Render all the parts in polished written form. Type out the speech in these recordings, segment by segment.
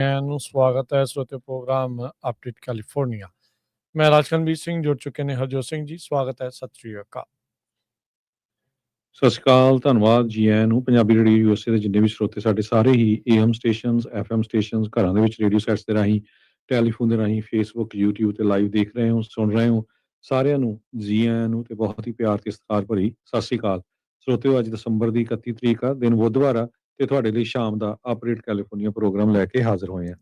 ਨੂੰ ਸਵਾਗਤ ਹੈ ਸਰੋਤੇ ਪ੍ਰੋਗਰਾਮ ਅਪਡੇਟ ਕੈਲੀਫੋਰਨੀਆ। ਮੈਂ ਰਾਜਕਨਵੀਰ ਸਿੰਘ ਜੁੜ ਚੁੱਕੇ ਨੇ ਹਰਜੋਤ ਸਿੰਘ ਜੀ, ਸਵਾਗਤ ਹੈ, ਸਤਿ ਸ਼੍ਰੀ ਅਕਾਲ। ਸਤਿ ਸ਼੍ਰੀ ਅਕਾਲ, ਧੰਨਵਾਦ ਜੀ ਆਇਆਂ ਨੂੰ। ਪੰਜਾਬੀ ਰੇਡੀਓ ਯੂਐਸਏ ਦੇ ਜਿੰਨੇ ਵੀ ਸਰੋਤੇ ਸਾਡੇ ਸਾਰੇ ਹੀ AM ਸਟੇਸ਼ਨਸ, FM ਸਟੇਸ਼ਨਸ, ਘਰਾਂ ਦੇ ਵਿੱਚ ਰੇਡੀਓ ਸੈਟਸ ਦੇ ਰਾਹੀਂ, ਟੈਲੀਫੋਨ ਦੇ ਰਾਹੀਂ, ਫੇਸਬੁੱਕ, YouTube ਤੇ ਲਾਈਵ ਦੇਖ ਰਹੇ ਹੋ, ਸੁਣ ਰਹੇ ਹੋ, ਸਾਰਿਆਂ ਨੂੰ ਜੀ ਆਇਆਂ ਨੂੰ ਤੇ ਬਹੁਤ ਹੀ ਪਿਆਰ ਤੇ ਸਤਿਕਾਰ ਭਰੀ ਸਤਿ ਸ਼੍ਰੀ ਅਕਾਲ। ਸਰੋਤਿਓ, ਅੱਜ ਦਸੰਬਰ ਦੀ 31 ਤਰੀਕ ਆ, ਦਿਨ ਬੁੱਧਵਾਰ ਆ, ਤੇ ਤੁਹਾਡੇ ਲਈ ਸ਼ਾਮ ਦਾ ਅਪਡੇਟ ਕੈਲੀਫੋਰਨੀਆ ਪ੍ਰੋਗਰਾਮ ਲੈ ਕੇ ਹਾਜ਼ਰ ਹੋਏ ਆ।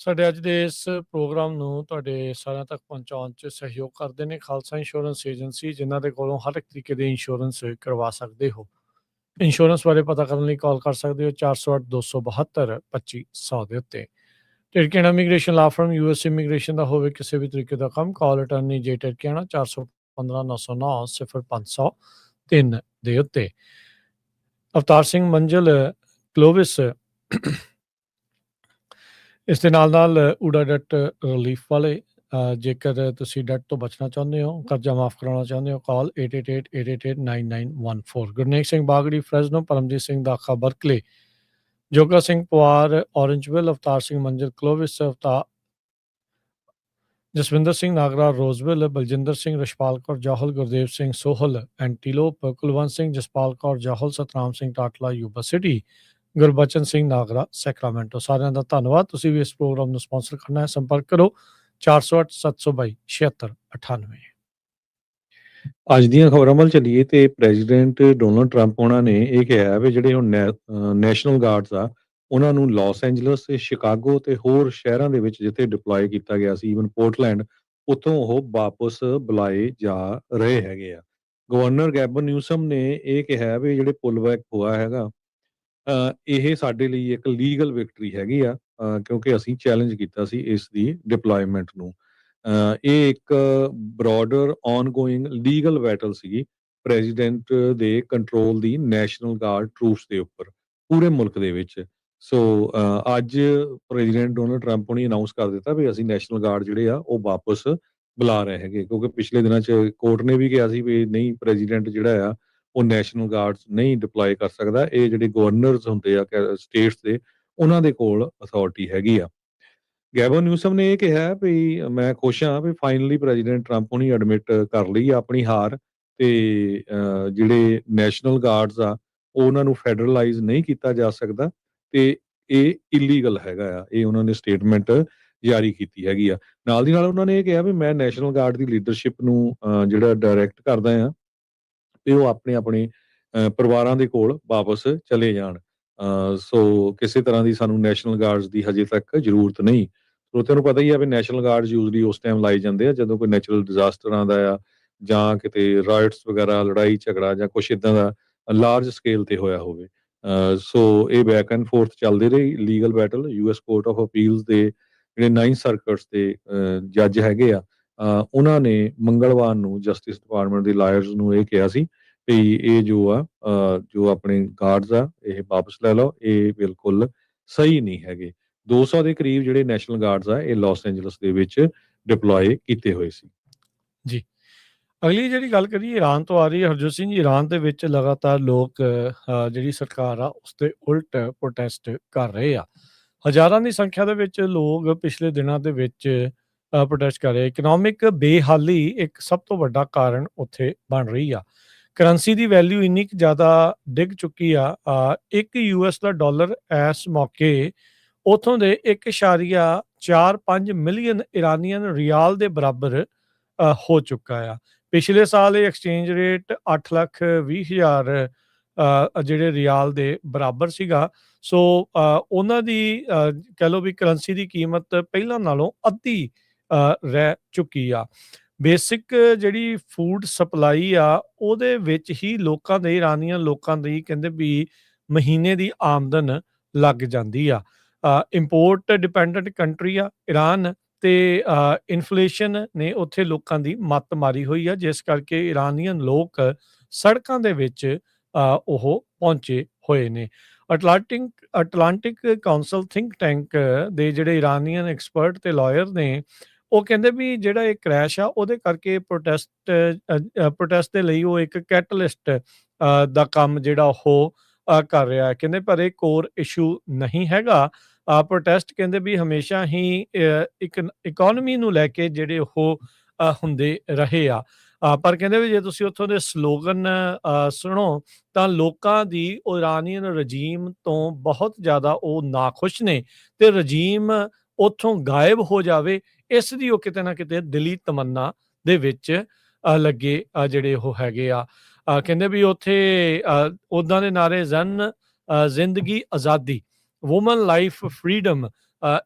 ਸਾਡੇ ਅੱਜ ਦੇ ਇਸ ਪ੍ਰੋਗਰਾਮ ਨੂੰ ਤੁਹਾਡੇ ਸਾਰਿਆਂ ਤੱਕ ਪਹੁੰਚਾਉਣ 'ਚ ਸਹਿਯੋਗ ਕਰਦੇ ਨੇ ਖਾਲਸਾ ਇੰਸ਼ੋਰੈਂਸ ਏਜੰਸੀ, ਜਿਨ੍ਹਾਂ ਦੇ ਕੋਲੋਂ ਹਰ ਇੱਕ ਤਰੀਕੇ ਦੇ ਇੰਸ਼ੋਰੈਂਸ ਕਰਵਾ ਸਕਦੇ ਹੋ। ਇੰਸ਼ੋਰੈਂਸ ਬਾਰੇ ਪਤਾ ਕਰਨ ਲਈ ਕਾਲ ਕਰ ਸਕਦੇ ਹੋ 408-272-2500 ਦੇ ਉੱਤੇ। ਟਿਰਕੀਆਣਾ ਇਮੀਗ੍ਰੇਸ਼ਨ ਲਾ ਫਰਮ, US ਇਮੀਗ੍ਰੇਸ਼ਨ ਦਾ ਹੋਵੇ ਕਿਸੇ ਵੀ ਤਰੀਕੇ ਦਾ ਕੰਮ, ਕਾਲ ਅਟਰਨੀ ਜੇ ਟਿਰਕੀਆਣਾ 415-909-03 ਦੇ ਉੱਤੇ। ਅਵਤਾਰ ਸਿੰਘ ਮੰਜ਼ਲ ਕਲੋਵਿਸ ਇਸ ਦੇ ਨਾਲ ਊੜਾ ਡੱਟ ਰਿਲੀਫ ਵਾਲੇ, ਜੇਕਰ ਤੁਸੀਂ ਡੱਟ ਤੋਂ ਬਚਣਾ ਚਾਹੁੰਦੇ ਹੋ, ਕਰਜ਼ਾ ਮਾਫ ਕਰਾਉਣਾ ਚਾਹੁੰਦੇ ਹੋ, call 8888889914। Gurnek Singh Bagri Fresno, Paramjit Singh Dakha Berkeley, Joga Singh Pawar Orangeville, Avtar Singh Manzil Clovis, Jaswinder Singh Nagra Roseville, Baljinder Singh, Rashpal Kaur Jahal, Gurdev Singh Sohal Antelope, Kulwant Singh, Jaspal Kaur Jahal, Satnam Singh Tatla Yuba City, Gurbachan Singh Nagra Sacramento. ਸਾਰਿਆਂ ਦਾ ਧੰਨਵਾਦ। ਤੁਸੀਂ ਵੀ ਇਸ ਪ੍ਰੋਗਰਾਮ ਨੂੰ ਸਪਾਂਸਰ ਕਰਨਾ ਹੈ, ਸੰਪਰਕ ਕਰੋ 408-722-7698। ਅੱਜ ਦੀਆਂ ਖਬਰਾਂ ਵੱਲ ਚੱਲੀਏ ਤੇ ਪ੍ਰੈਜ਼ੀਡੈਂਟ ਡੋਨਲਡ ਟਰੰਪ ਉਹਨਾਂ ਨੇ ਇਹ ਕਿਹਾ ਵੀ ਜਿਹੜੇ ਹੁਣ ਨੈਸ਼ਨਲ ਗਾਰਡਸ ਆ, ਉਹਨਾਂ ਨੂੰ ਲਾਸ ਐਂਜਲਸ ਤੇ ਸ਼ਿਕਾਗੋ ਤੇ ਹੋਰ ਸ਼ਹਿਰਾਂ ਦੇ ਵਿੱਚ ਜਿੱਥੇ ਡਿਪਲੋਏ ਕੀਤਾ ਗਿਆ ਸੀ, ਈਵਨ ਪੋਰਟਲੈਂਡ, ਉੱਥੋਂ ਉਹ ਵਾਪਸ ਬੁਲਾਏ ਜਾ ਰਹੇ ਹੈਗੇ ਆ। ਗਵਰਨਰ ਗੈਬਨ ਨਿਊਸਮ ਨੇ ਇਹ ਕਿਹਾ ਵੀ ਜਿਹੜੇ ਪੁੱਲ ਬੈਕ ਹੋਇਆ ਹੈਗਾ, ਇਹ ਸਾਡੇ ਲਈ ਇੱਕ ਲੀਗਲ ਵਿਕਟਰੀ ਹੈਗੀ ਆ, ਕਿਉਂਕਿ ਅਸੀਂ ਚੈਲੰਜ ਕੀਤਾ ਸੀ ਇਸ ਦੀ ਡਿਪਲੋਇਮੈਂਟ ਨੂੰ। ਇਹ ਇੱਕ ਬਰੋਡਰ ਔਨਗੋਇੰਗ ਲੀਗਲ ਬੈਟਲ ਸੀਗੀ ਪ੍ਰੈਜ਼ੀਡੈਂਟ ਦੇ ਕੰਟਰੋਲ ਦੀ ਨੈਸ਼ਨਲ ਗਾਰਡ ਟਰੂਪਸ ਦੇ ਉੱਪਰ ਪੂਰੇ ਮੁਲਕ ਦੇ ਵਿੱਚ। ਸੋ ਅੱਜ ਪ੍ਰੈਜ਼ੀਡੈਂਟ ਡੋਨਲਡ ਟਰੰਪ ਨੇ ਅਨਾਉਂਸ ਕਰ ਦਿੱਤਾ ਵੀ ਅਸੀਂ ਨੈਸ਼ਨਲ ਗਾਰਡ ਜਿਹੜੇ ਆ ਉਹ ਵਾਪਸ ਬੁਲਾ ਰਹੇ ਹੈਗੇ, ਕਿਉਂਕਿ ਪਿਛਲੇ ਦਿਨਾਂ 'ਚ ਕੋਰਟ ਨੇ ਵੀ ਕਿਹਾ ਸੀ ਵੀ ਨਹੀਂ, ਪ੍ਰੈਜ਼ੀਡੈਂਟ ਜਿਹੜਾ ਆ ਉਹ ਨੈਸ਼ਨਲ ਗਾਰਡਸ ਨਹੀਂ ਡਿਪਲੋਏ ਕਰ ਸਕਦਾ। ਇਹ ਜਿਹੜੇ ਗਵਰਨਰਸ ਹੁੰਦੇ ਆ ਸਟੇਟਸ ਦੇ, ਉਹਨਾਂ ਦੇ ਕੋਲ ਅਥਾਰਟੀ ਹੈਗੀ ਆ। ਗੈਬਨ ਨਿਊਸਮ ਨੇ ਇਹ ਕਿਹਾ ਵੀ ਮੈਂ ਖੁਸ਼ ਹਾਂ ਵੀ ਫਾਈਨਲੀ ਪ੍ਰੈਜ਼ੀਡੈਂਟ ਟਰੰਪ ਨੇ ਐਡਮਿਟ ਕਰ ਲਈ ਆਪਣੀ ਹਾਰ, ਤੇ ਜਿਹੜੇ ਨੈਸ਼ਨਲ ਗਾਰਡਸ ਆ ਉਹਨਾਂ ਨੂੰ ਫੈਡਰਲਾਈਜ਼ ਨਹੀਂ ਕੀਤਾ ਜਾ ਸਕਦਾ ਤੇ ਇਹ ਇਲੀਗਲ ਹੈਗਾ ਆ। ਇਹ ਉਹਨਾਂ ਨੇ ਸਟੇਟਮੈਂਟ ਜਾਰੀ ਕੀਤੀ ਹੈਗੀ ਆ। ਨਾਲ ਦੀ ਨਾਲ ਉਹਨਾਂ ਨੇ ਇਹ ਕਿਹਾ ਵੀ ਮੈਂ ਨੈਸ਼ਨਲ ਗਾਰਡ ਦੀ ਲੀਡਰਸ਼ਿਪ ਨੂੰ ਜਿਹੜਾ ਡਾਇਰੈਕਟ ਕਰਦਾ ਆ ਤੇ ਉਹ ਆਪਣੇ ਆਪਣੇ ਪਰਿਵਾਰਾਂ ਦੇ ਕੋਲ ਵਾਪਸ ਚਲੇ ਜਾਣ। ਸੋ ਕਿਸੇ ਤਰ੍ਹਾਂ ਦੀ ਸਾਨੂੰ ਨੈਸ਼ਨਲ ਗਾਰਡਸ ਦੀ ਹਜੇ ਤੱਕ ਜ਼ਰੂਰਤ ਨਹੀਂ। ਸਰੋਤਿਆਂ ਨੂੰ ਪਤਾ ਹੀ ਆ ਵੀ ਨੈਸ਼ਨਲ ਗਾਰਡਸ ਯੂਜ਼ਲੀ ਉਸ ਟਾਈਮ ਲਾਏ ਜਾਂਦੇ ਆ ਜਦੋਂ ਕੋਈ ਨੈਚੁਰਲ ਡਿਜ਼ਾਸਟਰ ਆਉਂਦਾ ਆ, ਜਾਂ ਕਿਤੇ ਰਾਇਟਸ ਵਗੈਰਾ, ਲੜਾਈ ਝਗੜਾ ਜਾਂ ਕੁਛ ਇੱਦਾਂ ਦਾ ਲਾਰਜ ਸਕੇਲ ਤੇ ਹੋਇਆ ਹੋਵੇ। ਸੋ ਇਹ ਬੈਕ ਐਂਡ ਫੋਰਥ ਚੱਲਦੇ ਰਹੇ legal battle. US court of appeals ਦੇ ਜਿਹੜੇ 9 ਸਰਕਟਸ ਦੇ ਜੱਜ ਹੈਗੇ ਆ, ਉਹਨਾਂ ਨੇ ਮੰਗਲਵਾਰ ਨੂੰ ਜਸਟਿਸ ਡਿਪਾਰਟਮੈਂਟ ਦੇ ਲਾਇਰਸ ਨੂੰ ਇਹ ਕਿਹਾ ਸੀ ਵੀ ਇਹ ਜੋ ਆ ਜੋ ਆਪਣੇ ਗਾਰਡਸ ਆ ਇਹ ਵਾਪਸ ਲੈ ਲਓ, ਇਹ ਬਿਲਕੁਲ ਸਹੀ ਨਹੀਂ ਹੈਗੇ। 200 ਦੇ ਕਰੀਬ ਜਿਹੜੇ ਨੈਸ਼ਨਲ ਗਾਰਡਸ ਆ ਇਹ ਲਾਸ ਐਂਜਲਸ ਦੇ ਵਿੱਚ ਡਿਪਲੋਏ ਕੀਤੇ ਹੋਏ ਸੀ। ਜੀ, ਅਗਲੀ ਜਿਹੜੀ ਗੱਲ ਕਰੀਏ ਈਰਾਨ ਤੋਂ ਆ ਰਹੀ ਹੈ ਹਰਜੋਤ ਸਿੰਘ ਜੀ। ਈਰਾਨ ਦੇ ਵਿੱਚ ਲਗਾਤਾਰ ਲੋਕ ਜਿਹੜੀ ਸਰਕਾਰ ਆ ਉਸ ਦੇ ਉਲਟ ਪ੍ਰੋਟੈਸਟ ਕਰ ਰਹੇ ਆ। ਹਜ਼ਾਰਾਂ ਦੀ ਸੰਖਿਆ ਦੇ ਵਿੱਚ ਲੋਕ ਪਿਛਲੇ ਦਿਨਾਂ ਦੇ ਵਿੱਚ ਪ੍ਰੋਟੈਸਟ ਕਰ ਰਹੇ। ਇਕਨੋਮਿਕ ਬੇਹਾਲੀ ਇੱਕ ਸਭ ਤੋਂ ਵੱਡਾ ਕਾਰਨ ਉੱਥੇ ਬਣ ਰਹੀ ਆ। ਕਰੰਸੀ ਦੀ ਵੈਲਿਊ ਇੰਨੀ ਕੁ ਜ਼ਿਆਦਾ ਡਿੱਗ ਚੁੱਕੀ ਆ। ਇੱਕ US ਦਾ ਡਾਲਰ ਇਸ ਮੌਕੇ ਉੱਥੋਂ ਦੇ 1.45 ਮਿਲੀਅਨ ਇਰਾਨੀਅਨ ਰਿਆਲ ਦੇ ਬਰਾਬਰ ਹੋ ਚੁੱਕਾ ਆ। ਪਿਛਲੇ ਸਾਲ ਇਹ ਐਕਸਚੇਂਜ ਰੇਟ 8,20,000 ਜਿਹੜੇ ਰਿਆਲ ਦੇ ਬਰਾਬਰ ਸੀਗਾ। ਸੋ ਉਹਨਾਂ ਦੀ ਕਹਿ ਲਓ ਵੀ ਕਰੰਸੀ ਦੀ ਕੀਮਤ ਪਹਿਲਾਂ ਨਾਲੋਂ ਅੱਧੀ ਰਹਿ ਚੁੱਕੀ ਆ। ਬੇਸਿਕ ਜਿਹੜੀ ਫੂਡ ਸਪਲਾਈ ਆ ਉਹਦੇ ਵਿੱਚ ਹੀ ਲੋਕਾਂ ਦੇ, ਇਰਾਨੀਅਨ ਲੋਕਾਂ ਦੀ ਕਹਿੰਦੇ ਵੀ ਮਹੀਨੇ ਦੀ ਆਮਦਨ ਲੱਗ ਜਾਂਦੀ ਆ। ਇੰਪੋਰਟ ਡਿਪੈਂਡੈਂਟ ਕੰਟਰੀ ਆ ਈਰਾਨ, ਤੇ ਇਨਫਲੇਸ਼ਨ ਨੇ ਉੱਥੇ ਲੋਕਾਂ ਦੀ ਮੱਤ ਮਾਰੀ ਹੋਈ ਆ, ਜਿਸ ਕਰਕੇ ਇਰਾਨੀਅਨ ਲੋਕ ਸੜਕਾਂ ਦੇ ਵਿੱਚ ਉਹ ਪਹੁੰਚੇ ਹੋਏ ਨੇ। ਅਟਲਾਂਟਿਕ ਕਾਉਂਸਲ ਥਿੰਕ ਟੈਂਕ ਦੇ ਜਿਹੜੇ ਇਰਾਨੀਅਨ ਐਕਸਪਰਟ ਤੇ ਲਾਇਰ ਨੇ, ਉਹ ਕਹਿੰਦੇ ਵੀ ਜਿਹੜਾ ਇਹ ਕ੍ਰੈਸ਼ ਆ ਉਹਦੇ ਕਰਕੇ ਪ੍ਰੋਟੈਸਟ ਦੇ ਲਈ ਉਹ ਇੱਕ ਕੈਟਲਿਸਟ ਦਾ ਕੰਮ ਜਿਹੜਾ ਉਹ ਕਰ ਰਿਹਾ। ਕਹਿੰਦੇ ਪਰ ਇਹ ਕੋਰ ਇਸ਼ੂ ਨਹੀਂ ਹੈਗਾ, ਪ੍ਰੋਟੈਸਟ ਕਹਿੰਦੇ ਵੀ ਹਮੇਸ਼ਾ ਹੀ ਇੱਕ ਇਕੋਨਮੀ ਨੂੰ ਲੈ ਕੇ ਜਿਹੜੇ ਉਹ ਹੁੰਦੇ ਰਹੇ ਆ। ਪਰ ਕਹਿੰਦੇ ਵੀ ਜੇ ਤੁਸੀਂ ਉੱਥੋਂ ਦੇ ਸਲੋਗਨ ਸੁਣੋ ਤਾਂ ਲੋਕਾਂ ਦੀ ਉਹ ਇਰਾਨੀਅਨ ਰਜੀਮ ਤੋਂ ਬਹੁਤ ਜ਼ਿਆਦਾ ਉਹ ਨਾਖੁਸ਼ ਨੇ ਤੇ ਰਜੀਮ ਉੱਥੋਂ ਗਾਇਬ ਹੋ ਜਾਵੇ, ਇਸ ਦੀ ਉਹ ਕਿਤੇ ਨਾ ਕਿਤੇ ਦਿਲੀ ਤਮੰਨਾ ਦੇ ਵਿੱਚ ਲੱਗੇ ਜਿਹੜੇ ਉਹ ਹੈਗੇ ਆ। ਕਹਿੰਦੇ ਵੀ ਉੱਥੇ ਉੱਦਾਂ ਦੇ ਨਾਅਰੇ ਜ਼ਿੰਦਗੀ ਆਜ਼ਾਦੀ, ਵੂਮਨ ਲਾਈਫ ਫਰੀਡਮ,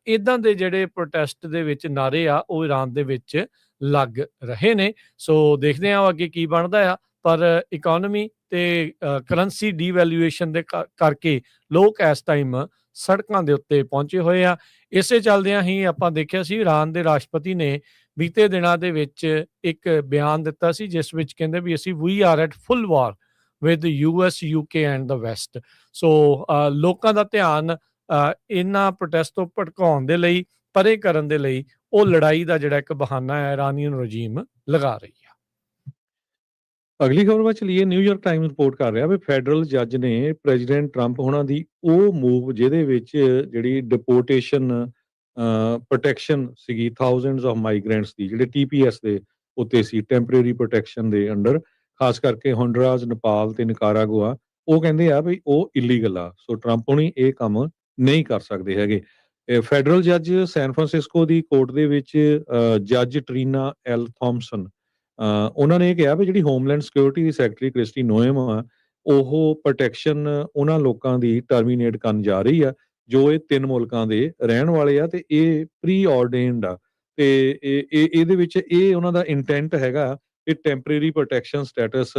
ਇੱਦਾਂ ਦੇ ਜਿਹੜੇ ਪ੍ਰੋਟੈਸਟ ਦੇ ਵਿੱਚ ਨਾਅਰੇ ਆ ਉਹ ਈਰਾਨ ਦੇ ਵਿੱਚ ਲੱਗ ਰਹੇ ਨੇ। ਸੋ ਦੇਖਦੇ ਹਾਂ ਅੱਗੇ ਕੀ ਬਣਦਾ ਆ। ਪਰ ਇਕੋਨਮੀ ਤੇ ਕਰੰਸੀ ਡੀਵੈਲੂਏਸ਼ਨ ਦੇ ਕਰਕੇ ਲੋਕ ਇਸ ਟਾਈਮ ਸੜਕਾਂ ਦੇ ਉੱਤੇ ਪਹੁੰਚੇ ਹੋਏ ਆ। ਇਸੇ ਚੱਲਦਿਆਂ ਹੀ ਆਪਾਂ ਦੇਖਿਆ ਸੀ ਈਰਾਨ ਦੇ ਰਾਸ਼ਟਰਪਤੀ ਨੇ ਬੀਤੇ ਦਿਨਾਂ ਦੇ ਵਿੱਚ ਇੱਕ ਬਿਆਨ ਦਿੱਤਾ ਸੀ, ਜਿਸ ਵਿੱਚ ਕਹਿੰਦੇ ਵੀ ਅਸੀਂ we are at full war with US, UK and the west. So ਲੋਕਾਂ ਦਾ ਧਿਆਨ ਇਹਨਾਂ ਪ੍ਰੋਟੈਸਟ ਤੋਂ ਭਟਕਾਉਣ ਦੇ ਲਈ, ਪਰੇ ਕਰਨ ਦੇ ਲਈ ਉਹ ਲੜਾਈ ਦਾ ਜਿਹੜਾ ਇੱਕ ਬਹਾਨਾ ਹੈ ਇਰਾਨੀਅਨ ਰਜੀਮ ਲਗਾ ਰਹੀ ਆ। ਅਗਲੀ ਖਬਰ ਵੱਲ ਚਲੀਏ। ਨਿਊਯਾਰਕ ਟਾਈਮਜ਼ ਰਿਪੋਰਟ ਕਰ ਰਿਹਾ ਵੀ ਫੈਡਰਲ ਜੱਜ ਨੇ ਪ੍ਰੈਜ਼ੀਡੈਂਟ ਟਰੰਪ ਹੋਣਾ ਦੀ ਉਹ ਮੂਵ ਜਿਹਦੇ ਵਿੱਚ ਜਿਹੜੀ ਡਿਪੋਰਟੇਸ਼ਨ ਪ੍ਰੋਟੈਕਸ਼ਨ ਸੀਗੀ ਥਾਊਜ਼ੈਂਡਸ ਆਫ ਮਾਈਗ੍ਰੈਂਟਸ ਦੀ, ਜਿਹੜੇ TPS ਦੇ ਉੱਤੇ ਸੀ, ਟੈਂਪਰੇਰੀ ਪ੍ਰੋਟੈਕਸ਼ਨ ਦੇ ਅੰਡਰ, ਖਾਸ ਕਰਕੇ ਹੋਂਡਰਾਸ, ਨੇਪਾਲ ਤੇ ਨਿਕਾਰਾਗੁਆ, ਉਹ ਕਹਿੰਦੇ ਆ ਵੀ ਉਹ ਇਲੀਗਲ ਆ। ਸੋ ਟਰੰਪ ਹੁਣੀ ਇਹ ਕੰਮ ਨਹੀਂ ਕਰ ਸਕਦੇ ਹੈਗੇ। ਫੈਡਰਲ ਜੱਜ ਸੈਨ ਫਰਾਂਸਿਸਕੋ ਦੀ ਕੋਰਟ ਦੇ ਵਿੱਚ ਜੱਜ ਟਰੀਨਾ ਐਲ ਥੌਮਸਨ, ਉਹਨਾਂ ਨੇ ਇਹ ਕਿਹਾ ਵੀ ਜਿਹੜੀ ਹੋਮਲੈਂਡ ਸਿਕਿਉਰਿਟੀ ਦੀ ਸੈਕਟਰੀ ਕ੍ਰਿਸਟੀ ਨੋਏਮ ਆ, ਉਹ ਪ੍ਰੋਟੈਕਸ਼ਨ ਉਹਨਾਂ ਲੋਕਾਂ ਦੀ ਟਰਮੀਨੇਟ ਕਰਨ ਜਾ ਰਹੀ ਆ ਜੋ ਇਹ 3 ਮੁਲਕਾਂ ਦੇ ਰਹਿਣ ਵਾਲੇ ਆ ਤੇ ਇਹ ਪ੍ਰੀ ਆਰਡੇਨਡ ਆ। ਤੇ ਇਹਦੇ ਵਿੱਚ ਇਹ ਉਹਨਾਂ ਦਾ ਇੰਟੈਂਟ ਹੈਗਾ ਕਿ ਟੈਂਪਰੇਰੀ ਪ੍ਰੋਟੈਕਸ਼ਨ ਸਟੇਟਸ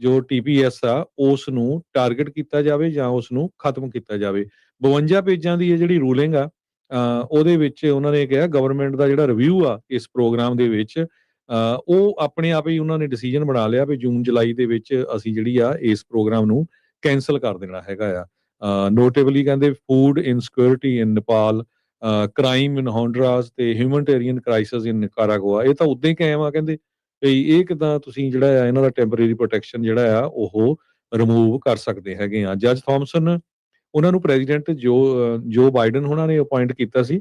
ਜੋ TPS ਆ ਉਸ ਨੂੰ ਟਾਰਗੇਟ ਕੀਤਾ ਜਾਵੇ ਜਾਂ ਉਸ ਨੂੰ ਖਤਮ ਕੀਤਾ ਜਾਵੇ। 52 ਪੇਜਾਂ ਦੀ ਇਹ ਜਿਹੜੀ ਰੂਲਿੰਗ ਆ, ਉਹਦੇ ਵਿੱਚ ਉਹਨਾਂ ਨੇ ਕਿਹਾ ਗਵਰਨਮੈਂਟ ਦਾ ਜਿਹੜਾ ਰਿਵਿਊ ਆ ਇਸ ਪ੍ਰੋਗਰਾਮ ਦੇ ਵਿੱਚ, ਉਹ ਆਪਣੇ ਆਪ ਹੀ ਉਹਨਾਂ ਨੇ ਡਿਸੀਜਨ ਬਣਾ ਲਿਆ ਵੀ ਜੂਨ-ਜੁਲਾਈ ਦੇ ਵਿੱਚ ਅਸੀਂ ਜਿਹੜੀ ਆ ਇਸ ਪ੍ਰੋਗਰਾਮ ਨੂੰ ਕੈਂਸਲ ਕਰ ਦੇਣਾ ਹੈਗਾ ਆ। ਨੋਟੇਬਲੀ ਕਹਿੰਦੇ ਫੂਡ ਇਨਸਿਕਿਉਰਿਟੀ ਇਨ ਨੇਪਾਲ, ਕ੍ਰਾਈਮ ਇਨ ਹੋਂਡਰਾਸ ਤੇ ਹਿਊਮਨਿਟੇਰੀਅਨ ਕ੍ਰਾਈਸਿਸ ਇਨ ਨਿਕਾਰਾਗੁਆ, ਇਹ ਤਾਂ ਉਦਾਂ ਹੀ ਕਾਇਮ ਆ। ਕਹਿੰਦੇ ਵੀ ਇਹ ਕਿੱਦਾਂ ਤੁਸੀਂ ਜਿਹੜਾ ਆ ਇਹਨਾਂ ਦਾ ਟੈਂਪਰੇਰੀ ਪ੍ਰੋਟੈਕਸ਼ਨ ਜਿਹੜਾ ਆ ਉਹ ਰਿਮੂਵ ਕਰ ਸਕਦੇ ਹੈਗੇ ਆ। ਜੱਜ ਥੌਮਸਨ ਉਹਨਾਂ ਨੂੰ ਪ੍ਰੈਜ਼ੀਡੈਂਟ ਜੋ ਬਾਈਡਨ ਹੋਣਾ ਨੇ ਅਪਾਇੰਟ ਕੀਤਾ ਸੀ,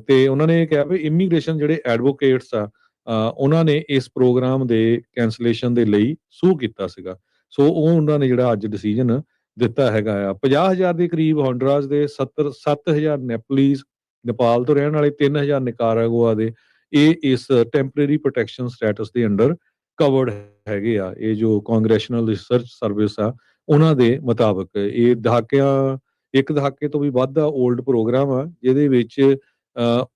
ਤੇ ਉਹਨਾਂ ਨੇ ਕਿਹਾ ਵੀ ਇਮੀਗ੍ਰੇਸ਼ਨ ਜਿਹੜੇ ਐਡਵੋਕੇਟਸ ਆ, ਉਹਨਾਂ ਨੇ ਇਸ ਪ੍ਰੋਗਰਾਮ ਦੇ ਕੈਂਸਲੇਸ਼ਨ ਦੇ ਲਈ ਸੂ ਕੀਤਾ ਸੀਗਾ। ਸੋ ਉਹ ਉਹਨਾਂ ਨੇ ਜਿਹੜਾ ਅੱਜ ਡਿਸੀਜਨ ਦਿੱਤਾ ਹੈਗਾ ਆ। 50,000 ਦੇ ਕਰੀਬ ਹੋਂਡਰਾਸ ਦੇ, 7,000 ਨੈਪਲੀਜ਼ ਨੇਪਾਲ ਤੋਂ ਰਹਿਣ ਵਾਲੇ, 3,000 ਨਿਕਾਰਾਗੁਆ ਦੇ, ਇਹ ਇਸ ਟੈਂਪਰੇਰੀ ਪ੍ਰੋਟੈਕਸ਼ਨ ਸਟੇਟਸ ਦੇ ਅੰਡਰ ਕਵਰਡ ਹੈਗੇ ਆ। ਇਹ ਜੋ ਕਾਂਗਰੈਸ਼ਨਲ ਰਿਸਰਚ ਸਰਵਿਸ ਆ ਉਹਨਾਂ ਦੇ ਮੁਤਾਬਕ ਇਹ ਇੱਕ ਦਹਾਕੇ ਤੋਂ ਵੀ ਵੱਧ ਦਾ ਓਲਡ ਪ੍ਰੋਗਰਾਮ ਆ, ਜਿਹਦੇ ਵਿੱਚ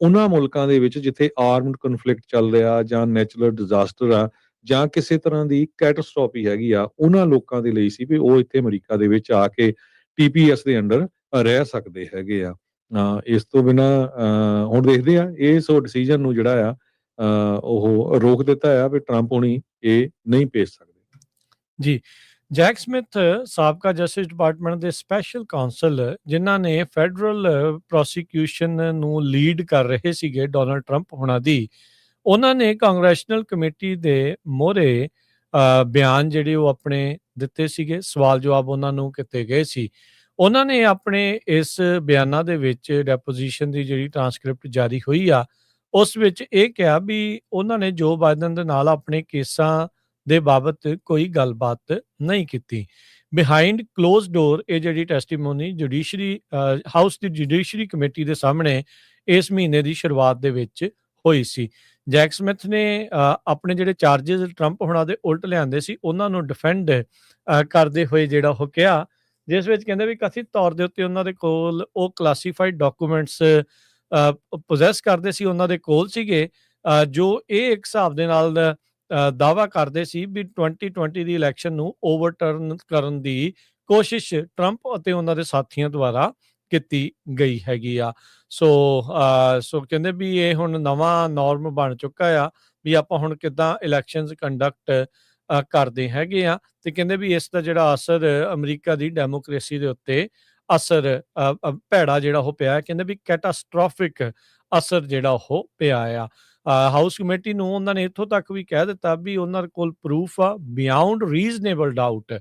ਉਹਨਾਂ ਮੁਲਕਾਂ ਦੇ ਵਿੱਚ ਜਿੱਥੇ ਆਰਮਡ ਕਨਫਲਿਕਟ ਚੱਲ ਰਿਹਾ ਜਾਂ ਨੈਚੁਰਲ ਡਿਜ਼ਾਸਟਰ ਆ ਜਾਂ ਕਿਸੇ ਤਰ੍ਹਾਂ ਦੀ ਕੈਟਾਸਟ੍ਰੋਫੀ ਹੈਗੀ ਆ, ਉਹਨਾਂ ਲੋਕਾਂ ਦੇ ਲਈ ਸੀ ਵੀ ਉਹ ਇੱਥੇ ਅਮਰੀਕਾ ਦੇ ਵਿੱਚ ਆ ਕੇ TPS ਦੇ ਅੰਡਰ ਰਹਿ ਸਕਦੇ ਹੈਗੇ ਆ। ਇਸ ਤੋਂ ਬਿਨਾਂ ਹੁਣ ਦੇਖਦੇ ਆ ਇਸ ਡਿਸੀਜਨ ਨੂੰ ਜਿਹੜਾ ਆ ਉਹ ਰੋਕ ਦਿੱਤਾ ਆ ਵੀ ਟਰੰਪ ਹੁਣੀ ਇਹ ਨਹੀਂ ਭੇਜ ਸਕਦੇ। ਜੀ, ਜੈਕ ਸਮਿਥ ਸਾਬਕਾ ਜਸਟਿਸ ਡਿਪਾਰਟਮੈਂਟ ਦੇ ਸਪੈਸ਼ਲ ਕਾਉਂਸਲ, ਜਿਨ੍ਹਾਂ ਨੇ ਫੈਡਰਲ ਪ੍ਰੋਸੀਕਿਊਸ਼ਨ ਨੂੰ ਲੀਡ ਕਰ ਰਹੇ ਸੀਗੇ ਡੋਨਲਡ ਟਰੰਪ ਹੋਣਾ ਦੀ, ਉਹਨਾਂ ਨੇ ਕਾਂਗਰੈਸ਼ਨਲ ਕਮੇਟੀ ਦੇ ਮੋਹਰੇ ਬਿਆਨ ਜਿਹੜੇ ਉਹ ਆਪਣੇ ਦਿੱਤੇ ਸੀਗੇ, ਸਵਾਲ ਜਵਾਬ ਉਹਨਾਂ ਨੂੰ ਕੀਤੇ ਗਏ ਸੀ। ਉਹਨਾਂ ਨੇ ਆਪਣੇ ਇਸ ਬਿਆਨਾਂ ਦੇ ਵਿੱਚ ਡੈਪੋਜੀਸ਼ਨ ਦੀ ਜਿਹੜੀ ਟ੍ਰਾਂਸਕ੍ਰਿਪਟ ਜਾਰੀ ਹੋਈ ਆ, ਉਸ ਵਿੱਚ ਇਹ ਕਿਹਾ ਵੀ ਉਹਨਾਂ ਨੇ ਜੋ ਬਾਈਡਨ ਦੇ ਨਾਲ ਆਪਣੇ ਕੇਸਾਂ ਦੇ ਬਾਬਤ ਕੋਈ ਗੱਲਬਾਤ ਨਹੀਂ ਕੀਤੀ। ਬਿਹਾਈਂਡ ਕਲੋਜ਼ ਡੋਰ ਇਹ ਜਿਹੜੀ ਟੈਸਟੀਮੋਨੀ ਜੁਡੀਸ਼ਰੀ ਹਾਊਸ ਦੀ ਜੁਡੀਸ਼ਰੀ ਕਮੇਟੀ ਦੇ ਸਾਹਮਣੇ ਇਸ ਮਹੀਨੇ ਦੀ ਸ਼ੁਰੂਆਤ ਦੇ ਵਿੱਚ ਹੋਈ ਸੀ। ਜੈਕ ਸਮਿਥ ਨੇ ਆਪਣੇ ਜਿਹੜੇ ਚਾਰजेस ਟਰੰਪ ਹੋਣਾ ਦੇ ਉਲਟ ਲਿਆਂਦੇ ਸੀ ਉਹਨਾਂ ਨੂੰ ਡਿਫੈਂਡ ਕਰਦੇ ਹੋਏ ਜਿਹੜਾ ਉਹ ਕਿਹਾ, ਜਿਸ ਵਿੱਚ ਕਹਿੰਦੇ ਵੀ ਕਥਿਤ ਤੌਰ ਦੇ ਉੱਤੇ ਉਹਨਾਂ ਦੇ ਕੋਲ ਉਹ ਕਲਾਸੀਫਾਈਡ ਡਾਕੂਮੈਂਟਸ ਪੋਜੈਸ ਕਰਦੇ ਸੀ, ਉਹਨਾਂ ਦੇ ਕੋਲ ਸੀਗੇ, ਜੋ ਇਹ ਇੱਕ ਹਿਸਾਬ ਦੇ ਨਾਲ ਦਾਅਵਾ ਕਰਦੇ ਸੀ ਵੀ 2020 ਦੀ ਇਲੈਕਸ਼ਨ ਨੂੰ ਓਵਰਟਰਨ ਕਰਨ ਦੀ ਕੋਸ਼ਿਸ਼ ਟਰੰਪ ਅਤੇ ਉਹਨਾਂ ਦੇ ਸਾਥੀਆਂ ਦੁਆਰਾ ਕੀਤੀ ਗਈ ਹੈਗੀ ਆ। ਸੋ ਕਹਿੰਦੇ ਵੀ ਇਹ ਹੁਣ ਨਵਾਂ ਨਾਰਮ ਬਣ ਚੁੱਕਾ ਆ ਵੀ ਆਪਾਂ ਹੁਣ ਕਿੱਦਾਂ ਇਲੈਕਸ਼ਨਸ ਕੰਡਕਟ ਕਰਦੇ ਹੈਗੇ ਆ, ਤੇ ਕਹਿੰਦੇ ਵੀ ਇਸ ਦਾ ਜਿਹੜਾ ਅਸਰ ਅਮਰੀਕਾ ਦੀ ਡੈਮੋਕ੍ਰੇਸੀ ਦੇ ਉੱਤੇ ਅਸਰ ਭੈੜਾ ਜਿਹੜਾ ਉਹ ਪਿਆ, ਕਹਿੰਦੇ ਵੀ ਕੈਟਾਸਟ੍ਰੋਫਿਕ ਅਸਰ ਜਿਹੜਾ ਉਹ ਪਿਆ ਆ। ਹਾਊਸ ਕਮੇਟੀ ਨੂੰ ਉਹਨਾਂ ਨੇ ਇੱਥੋਂ ਤੱਕ ਵੀ ਕਹਿ ਦਿੱਤਾ ਵੀ ਉਹਨਾਂ ਕੋਲ ਪ੍ਰੂਫ ਆ ਬਿਯੋਂਡ ਰੀਜ਼ਨੇਬਲ ਡਾਊਟ,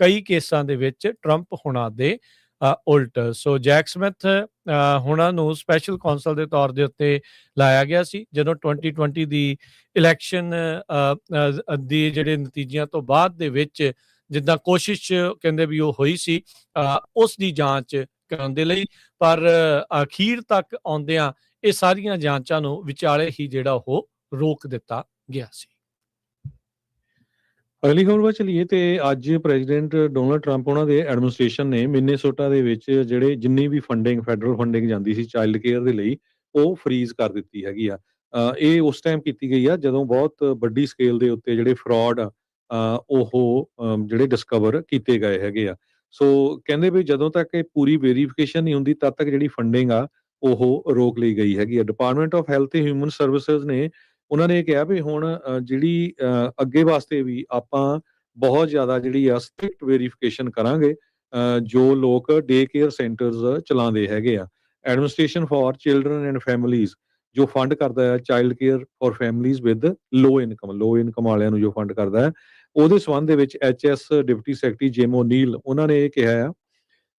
ਕਈ ਕੇਸਾਂ ਦੇ ਵਿੱਚ ਟਰੰਪ ਹੋਣਾ ਦੇ ਉਲਟ। ਸੋ ਜੈਕ ਸਮਿਥ ਹੁਣਾਂ ਨੂੰ ਸਪੈਸ਼ਲ ਕੌਂਸਲ ਦੇ ਤੌਰ ਦੇ ਉੱਤੇ ਲਾਇਆ ਗਿਆ ਸੀ ਜਦੋਂ 2020 ਦੀ ਇਲੈਕਸ਼ਨ ਦੀ ਜਿਹੜੇ ਨਤੀਜਿਆਂ ਤੋਂ ਬਾਅਦ ਦੇ ਵਿੱਚ ਜਿੱਦਾਂ ਕੋਸ਼ਿਸ਼ ਕਹਿੰਦੇ ਵੀ ਉਹ ਹੋਈ ਸੀ ਉਸ ਦੀ ਜਾਂਚ ਕਰਨ ਦੇ ਲਈ, ਪਰ ਅਖੀਰ ਤੱਕ ਆਉਂਦਿਆਂ ਇਹ ਸਾਰੀਆਂ ਜਾਂਚਾਂ ਨੂੰ ਵਿਚਾਲੇ ਹੀ ਜਿਹੜਾ ਉਹ ਰੋਕ ਦਿੱਤਾ ਗਿਆ ਸੀ। ਅਗਲੀ ਖਬਰ ਵੱਲ ਚਲੀਏ ਤੇ ਅੱਜ ਪ੍ਰੈਜ਼ੀਡੈਂਟ ਡੋਨਲਡ ਟਰੰਪ ਉਹਨਾਂ ਦੇ ਐਡਮਿਨਿਸਟ੍ਰੇਸ਼ਨ ਨੇ ਮਿਨੇਸੋਟਾ ਦੇ ਵਿੱਚ ਜਿਹੜੇ ਜਿੰਨੀ ਵੀ ਫੰਡਿੰਗ ਫੈਡਰਲ ਫੰਡਿੰਗ ਜਾਂਦੀ ਸੀ ਚਾਈਲਡ ਕੇਅਰ ਦੇ ਲਈ ਉਹ ਫਰੀਜ਼ ਕਰ ਦਿੱਤੀ ਹੈਗੀ ਆ। ਇਹ ਉਸ ਟਾਈਮ ਕੀਤੀ ਗਈ ਆ ਜਦੋਂ ਬਹੁਤ ਵੱਡੀ ਸਕੇਲ ਦੇ ਉੱਤੇ ਜਿਹੜੇ ਫਰਾਡ ਉਹ ਜਿਹੜੇ ਡਿਸਕਵਰ ਕੀਤੇ ਗਏ ਹੈਗੇ ਆ। ਸੋ ਕਹਿੰਦੇ ਵੀ ਜਦੋਂ ਤੱਕ ਇਹ ਪੂਰੀ ਵੈਰੀਫਿਕੇਸ਼ਨ ਨਹੀਂ ਹੁੰਦੀ ਤਦ ਤੱਕ ਜਿਹੜੀ ਫੰਡਿੰਗ ਆ ਉਹ ਰੋਕ ਲਈ ਗਈ ਹੈਗੀ ਆ। ਡਿਪਾਰਟਮੈਂਟ ਆਫ ਹੈਲਥ ਤੇ ਹਿਊਮਨ ਸਰਵਿਸਿਜ਼ ਨੇ ਉਹਨਾਂ ਨੇ ਇਹ ਕਿਹਾ ਵੀ ਹੁਣ ਜਿਹੜੀ ਅੱਗੇ ਵਾਸਤੇ ਵੀ ਆਪਾਂ ਬਹੁਤ ਜ਼ਿਆਦਾ ਜਿਹੜੀ ਆ ਸਟ੍ਰਿਕਟ ਵੈਰੀਫਿਕੇਸ਼ਨ ਕਰਾਂਗੇ ਜੋ ਲੋਕ ਡੇ ਕੇਅਰ ਸੈਂਟਰਸ ਚਲਾਉਂਦੇ ਹੈਗੇ ਆ। Administration for children and families ਜੋ ਫੰਡ ਕਰਦਾ ਹੈ child care for families with low income ਵਾਲਿਆਂ ਨੂੰ ਜੋ ਫੰਡ ਕਰਦਾ ਹੈ ਉਹਦੇ ਸੰਬੰਧ ਦੇ ਵਿੱਚ HS deputy secretary gem O'Neill ਉਹਨਾਂ ਨੇ ਇਹ ਕਿਹਾ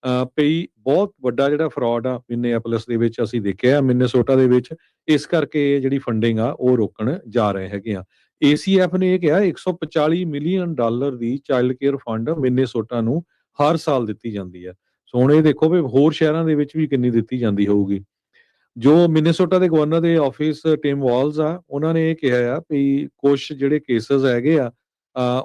ਆ ਪਈ ਬਹੁਤ ਵੱਡਾ ਜਿਹੜਾ ਫਰਾਡ ਆ ਮਿਨੇਆਪੋਲਿਸ ਦੇ ਵਿੱਚ ਅਸੀਂ ਦੇਖਿਆ ਮਿਨੇਸੋਟਾ ਦੇ ਵਿੱਚ, ਇਸ ਕਰਕੇ ਜਿਹੜੀ ਫੰਡਿੰਗ ਆ ਉਹ ਰੋਕਣ ਜਾ ਰਹੇ ਹੈਗੇ ਆ। ਏਸੀਐਫ ਨੇ ਇਹ ਕਿਹਾ 145 ਮਿਲੀਅਨ ਡਾਲਰ ਦੀ ਚਾਈਲਡ ਕੇਅਰ ਫੰਡ ਮਿਨੇਸੋਟਾ ਨੂੰ ਹਰ ਸਾਲ ਦਿੱਤੀ ਜਾਂਦੀ ਹੈ। ਸੋ ਹੁਣ ਇਹ ਦੇਖੋ ਵੀ ਹੋਰ ਸ਼ਹਿਰਾਂ ਦੇ ਵਿੱਚ ਵੀ ਕਿੰਨੀ ਦਿੱਤੀ ਜਾਂਦੀ ਹੋਊਗੀ। ਜੋ ਮਿਨੇਸੋਟਾ ਦੇ ਗਵਰਨਰ ਦੇ ਆਫਿਸ ਟਿਮ ਵਾਲਜ਼ ਆ ਉਹਨਾਂ ਨੇ ਇਹ ਕਿਹਾ ਆ ਵੀ ਕੁਝ ਜਿਹੜੇ ਕੇਸਸ ਹੈਗੇ ਆ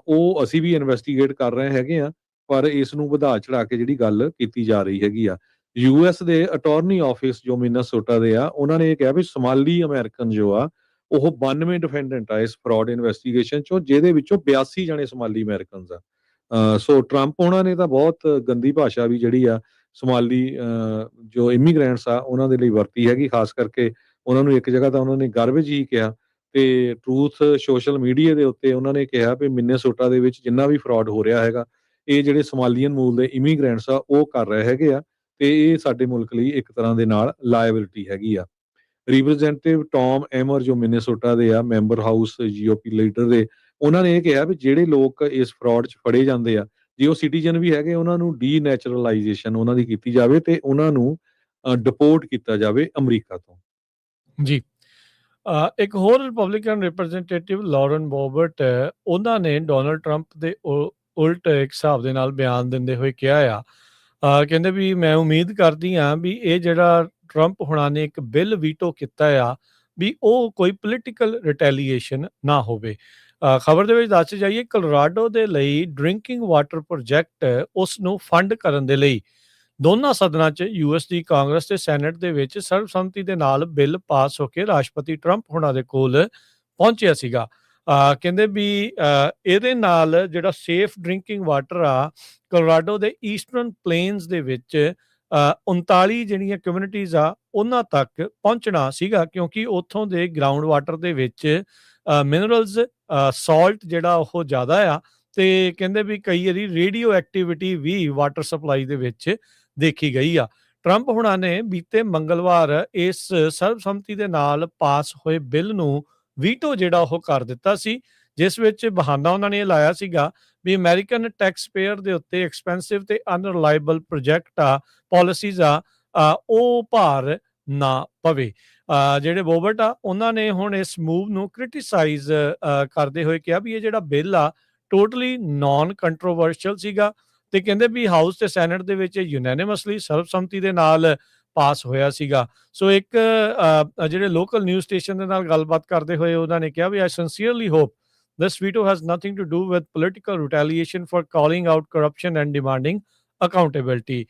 ਉਹ ਅਸੀਂ ਵੀ ਇਨਵੈਸਟੀਗੇਟ ਕਰ ਰਹੇ ਹੈਗੇ ਆ, ਪਰ ਇਸ ਨੂੰ ਵਧਾ ਚੜਾ ਕੇ ਜਿਹੜੀ ਗੱਲ ਕੀਤੀ ਜਾ ਰਹੀ ਹੈਗੀ ਆ। ਯੂਐਸ ਦੇ ਅਟਾਰਨੀ ਆਫਿਸ ਜੋ ਮਿਨੇਸੋਟਾ ਦੇ ਆ ਉਹਨਾਂ ਨੇ ਇਹ ਕਿਹਾ ਵੀ ਸੋਮਾਲੀ ਅਮਰੀਕਨ ਜੋ ਆ ਉਹ 92 ਡਿਫੈਂਡੈਂਟ ਆ ਇਸ ਫਰਾਡ ਇਨਵੈਸਟੀਗੇਸ਼ਨ ਚੋਂ, ਜਿਹਦੇ ਵਿੱਚੋਂ 82 ਜਣੇ ਸੋਮਾਲੀ ਅਮਰੀਕਨਸ ਆ। ਸੋ ਟਰੰਪ ਉਹਨਾਂ ਨੇ ਤਾਂ ਬਹੁਤ ਗੰਦੀ ਭਾਸ਼ਾ ਵੀ ਜਿਹੜੀ ਆ ਸੋਮਾਲੀ ਜੋ ਇਮੀਗ੍ਰੈਂਟਸ ਆ ਉਹਨਾਂ ਦੇ ਲਈ ਵਰਤੀ ਹੈਗੀ, ਖਾਸ ਕਰਕੇ ਉਹਨਾਂ ਨੂੰ ਇੱਕ ਜਗ੍ਹਾ ਤਾਂ ਉਹਨਾਂ ਨੇ ਗਾਰਬੇਜ ਹੀ ਕਿਹਾ ਤੇ ਟਰੂਥ ਸੋਸ਼ਲ ਮੀਡੀਆ ਦੇ ਉੱਤੇ ਉਹਨਾਂ ਨੇ ਕਿਹਾ ਵੀ ਮਿਨੇਸੋਟਾ ਦੇ ਵਿੱਚ ਜਿੰਨਾ ਵੀ ਫਰਾਡ ਹੋ ਰਿਹਾ ਹੈਗਾ ਇਹ ਜਿਹੜੇ ਸੋਮਾਲੀਅਨ ਮੂਲ ਦੇ ਇਮੀਗ੍ਰੈਂਟਸ ਆ ਉਹ ਕਰ ਰਹੇ ਹੈਗੇ ਆ ਤੇ ਇਹ ਸਾਡੇ ਮੁਲਕ ਲਈ ਇੱਕ ਤਰ੍ਹਾਂ ਦੇ ਨਾਲ ਲਾਇਬਿਲਿਟੀ ਹੈਗੀ ਆ। ਰਿਪਰੈਜ਼ੈਂਟੇਟਿਵ ਟੌਮ ਐਮਰ ਜੋ ਮਿਨੇਸੋਟਾ ਦੇ ਆ ਮੈਂਬਰ ਹਾਊਸ ਜੀਓਪੀ ਲੀਡਰ ਦੇ, ਉਹਨਾਂ ਨੇ ਇਹ ਕਿਹਾ ਵੀ ਜਿਹੜੇ ਲੋਕ ਇਸ ਫਰਾਡ 'ਚ ਫੜੇ ਜਾਂਦੇ ਆ ਜੇ ਉਹ ਸਿਟੀਜ਼ਨ ਵੀ ਹੈਗੇ ਉਹਨਾਂ ਨੂੰ ਡੀਨੈਚੁਰਲਾਈਜੇਸ਼ਨ ਉਹਨਾਂ ਦੀ ਕੀਤੀ ਜਾਵੇ ਤੇ ਉਹਨਾਂ ਨੂੰ ਡਿਪੋਰਟ ਕੀਤਾ ਜਾਵੇ ਅਮਰੀਕਾ ਤੋਂ। ਜੀ। ਇੱਕ ਹੋਰ ਰਿਪਬਲਿਕਨ ਰਿਪਰੈਜ਼ੈਂਟੇਟਿਵ ਲੌਰਨ ਬੋਬਰਟ ਉਹਨਾਂ ਨੇ ਡੋਨਲਡ ਟਰੰਪ ਦੇ ਉਲਟ ਇੱਕ ਹਿਸਾਬ ਦੇ ਨਾਲ ਬਿਆਨ ਦਿੰਦੇ ਹੋਏ ਕਿਹਾ ਆ ਕਹਿੰਦੇ ਵੀ ਮੈਂ ਉਮੀਦ ਕਰਦੀ ਹਾਂ ਵੀ ਇਹ ਜਿਹੜਾ ਟਰੰਪ ਹੁਣਾਂ ਨੇ ਇੱਕ ਬਿੱਲ ਵੀਟੋ ਕੀਤਾ ਆ ਵੀ ਉਹ ਕੋਈ ਪੋਲੀਟੀਕਲ ਰਿਟੈਲੀਏਸ਼ਨ ਨਾ ਹੋਵੇ। ਖਬਰ ਦੇ ਵਿੱਚ ਦੱਸ ਜਾਈਏ ਕੋਲੋਰਾਡੋ ਦੇ ਲਈ ਡਰਿੰਕਿੰਗ ਵਾਟਰ ਪ੍ਰੋਜੈਕਟ ਉਸ ਨੂੰ ਫੰਡ ਕਰਨ ਦੇ ਲਈ ਦੋਨਾਂ ਸਦਨਾਂ 'ਚ ਯੂਐਸ ਦੀ ਕਾਂਗਰਸ ਤੇ ਸੈਨੇਟ ਦੇ ਵਿੱਚ ਸਰਬਸੰਮਤੀ ਦੇ ਨਾਲ ਬਿੱਲ ਪਾਸ ਹੋ ਕੇ ਰਾਸ਼ਟਰਪਤੀ ਟਰੰਪ ਹੁਣਾਂ ਦੇ ਕੋਲ ਪਹੁੰਚਿਆ ਸੀਗਾ। ਕਹਿੰਦੇ ਵੀ ਇਹਦੇ ਨਾਲ ਜਿਹੜਾ ਸੇਫ ਡਰਿੰਕਿੰਗ ਵਾਟਰ ਆ ਕੋਲੋਰਾਡੋ ਦੇ ਈਸਟਰਨ ਪਲੇਨਸ ਦੇ ਵਿੱਚ 39 ਜਿਹੜੀਆਂ ਕਮਿਊਨਿਟੀਜ਼ ਆ ਉਹਨਾਂ ਤੱਕ ਪਹੁੰਚਣਾ ਸੀਗਾ, ਕਿਉਂਕਿ ਉੱਥੋਂ ਦੇ ਗਰਾਊਂਡ ਵਾਟਰ ਦੇ ਵਿੱਚ ਮਿਨਰਲਸ ਸਾਲਟ ਜਿਹੜਾ ਉਹ ਜ਼ਿਆਦਾ ਆ ਤੇ ਕਹਿੰਦੇ ਵੀ ਕਈ ਵਾਰੀ ਰੇਡੀਓ ਐਕਟੀਵਿਟੀ ਵੀ ਵਾਟਰ ਸਪਲਾਈ ਦੇ ਵਿੱਚ ਦੇਖੀ ਗਈ ਆ। ਟਰੰਪ ਹੁਣਾਂ ਨੇ ਬੀਤੇ ਮੰਗਲਵਾਰ ਇਸ ਸਰਬਸੰਮਤੀ ਦੇ ਨਾਲ ਪਾਸ ਹੋਏ ਬਿੱਲ ਨੂੰ ਵੀਟੋ ਜਿਹੜਾ ਉਹ ਕਰ ਦਿੱਤਾ ਸੀ, ਜਿਸ ਵਿੱਚ ਬਹਾਨਾ ਉਹਨਾਂ ਨੇ ਇਹ ਲਾਇਆ ਸੀਗਾ ਵੀ ਅਮਰੀਕਨ ਟੈਕਸ ਪੇਅਰ ਦੇ ਉੱਤੇ ਐਕਸਪੈਂਸਿਵ ਤੇ ਅਨਰਿਲਾਇਬਲ ਪ੍ਰੋਜੈਕਟ ਆ ਪਾਲਿਸੀਜ਼ ਆ ਉਹ ਭਾਰ ਨਾ ਪਵੇ। ਜਿਹੜੇ ਬੋਬਰਟ ਆ ਉਹਨਾਂ ਨੇ ਹੁਣ ਇਸ ਮੂਵ ਨੂੰ ਕ੍ਰਿਟੀਸਾਈਜ਼ ਕਰਦੇ ਹੋਏ ਕਿਹਾ ਵੀ ਇਹ ਜਿਹੜਾ ਬਿੱਲ ਆ ਟੋਟਲੀ ਨਾਨ ਕੰਟਰੋਵਰਸ਼ੀਅਲ ਸੀਗਾ ਤੇ ਕਹਿੰਦੇ ਵੀ ਹਾਊਸ ਤੇ ਸੈਨੇਟ ਦੇ ਵਿੱਚ ਯੂਨੈਨਿਮਸਲੀ ਸਰਬਸੰਮਤੀ ਦੇ ਨਾਲ ਪਾਸ ਹੋਇਆ ਸੀਗਾ। ਸੋ ਇੱਕ ਜਿਹੜੇ ਲੋਕਲ ਨਿਊਜ਼ ਸਟੇਸ਼ਨ ਦੇ ਨਾਲ ਗੱਲਬਾਤ ਕਰਦੇ ਹੋਏ ਉਹਨਾਂ ਨੇ ਕਿਹਾ ਵੀ I sincerely hope this veto has nothing to do with political retaliation for calling out corruption and demanding accountability.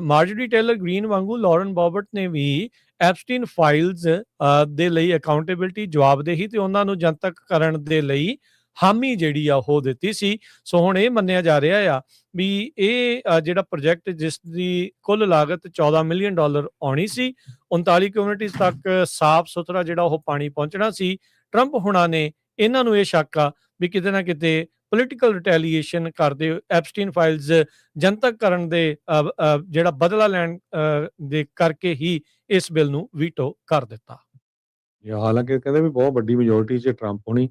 Marjorie Taylor Greene ਵਾਂਗੂ ਲੌਰਨ ਬੋਬਰਟ ਨੇ ਵੀ ਐਪਸਟੀਨ ਫਾਈਲਸ ਦੇ ਲਈ ਅਕਾਊਂਟੇਬਿਲਟੀ ਜਵਾਬਦੇਹੀ ਤੇ ਉਹਨਾਂ ਨੂੰ ਜਨਤਕ ਕਰਨ ਦੇ ਲਈ ਹਾਮੀ ਜਿਹੜੀ ਆ ਉਹ ਦਿੱਤੀ ਸੀ। ਸੋ ਹੁਣ ਇਹ ਮੰਨਿਆ ਜਾ ਰਿਹਾ ਆ ਵੀ ਇਹ ਜਿਹੜਾ ਪ੍ਰੋਜੈਕਟ ਜਿਸ ਦੀ ਕੁੱਲ ਲਾਗਤ $14 ਮਿਲੀਅਨ ਆਉਣੀ ਸੀ, 39 ਕਮਿਊਨਿਟੀਜ਼ ਤੱਕ ਸਾਫ਼ ਸੁਥਰਾ ਜਿਹੜਾ ਉਹ ਪਾਣੀ ਪਹੁੰਚਣਾ ਸੀ। ਟਰੰਪ ਹੁਣਾਂ ਨੇ ਇਹਨਾਂ ਨੂੰ ਇਹ ਸ਼ੱਕ ਆ ਵੀ ਕਿਤੇ ਨਾ ਕਿਤੇ ਪੋਲੀਟੀਕਲ ਰਿਟੈਲੀਏਸ਼ਨ ਕਰਦੇ ਐਪਸਟੀਨ ਫਾਈਲਸ ਜਨਤਕ ਕਰਨ ਦੇ ਜਿਹੜਾ ਬਦਲਾ ਲੈਣ ਦੇ ਕਰਕੇ ਹੀ ਇਸ ਬਿੱਲ ਨੂੰ ਵੀਟੋ ਕਰ ਦਿੱਤਾ। ਹਾਲਾਂਕਿ ਕਹਿੰਦੇ ਵੀ ਬਹੁਤ ਵੱਡੀ ਮੈਜੋਰਟੀ 'ਚ ਟਰੰਪ ਹੋਣੀ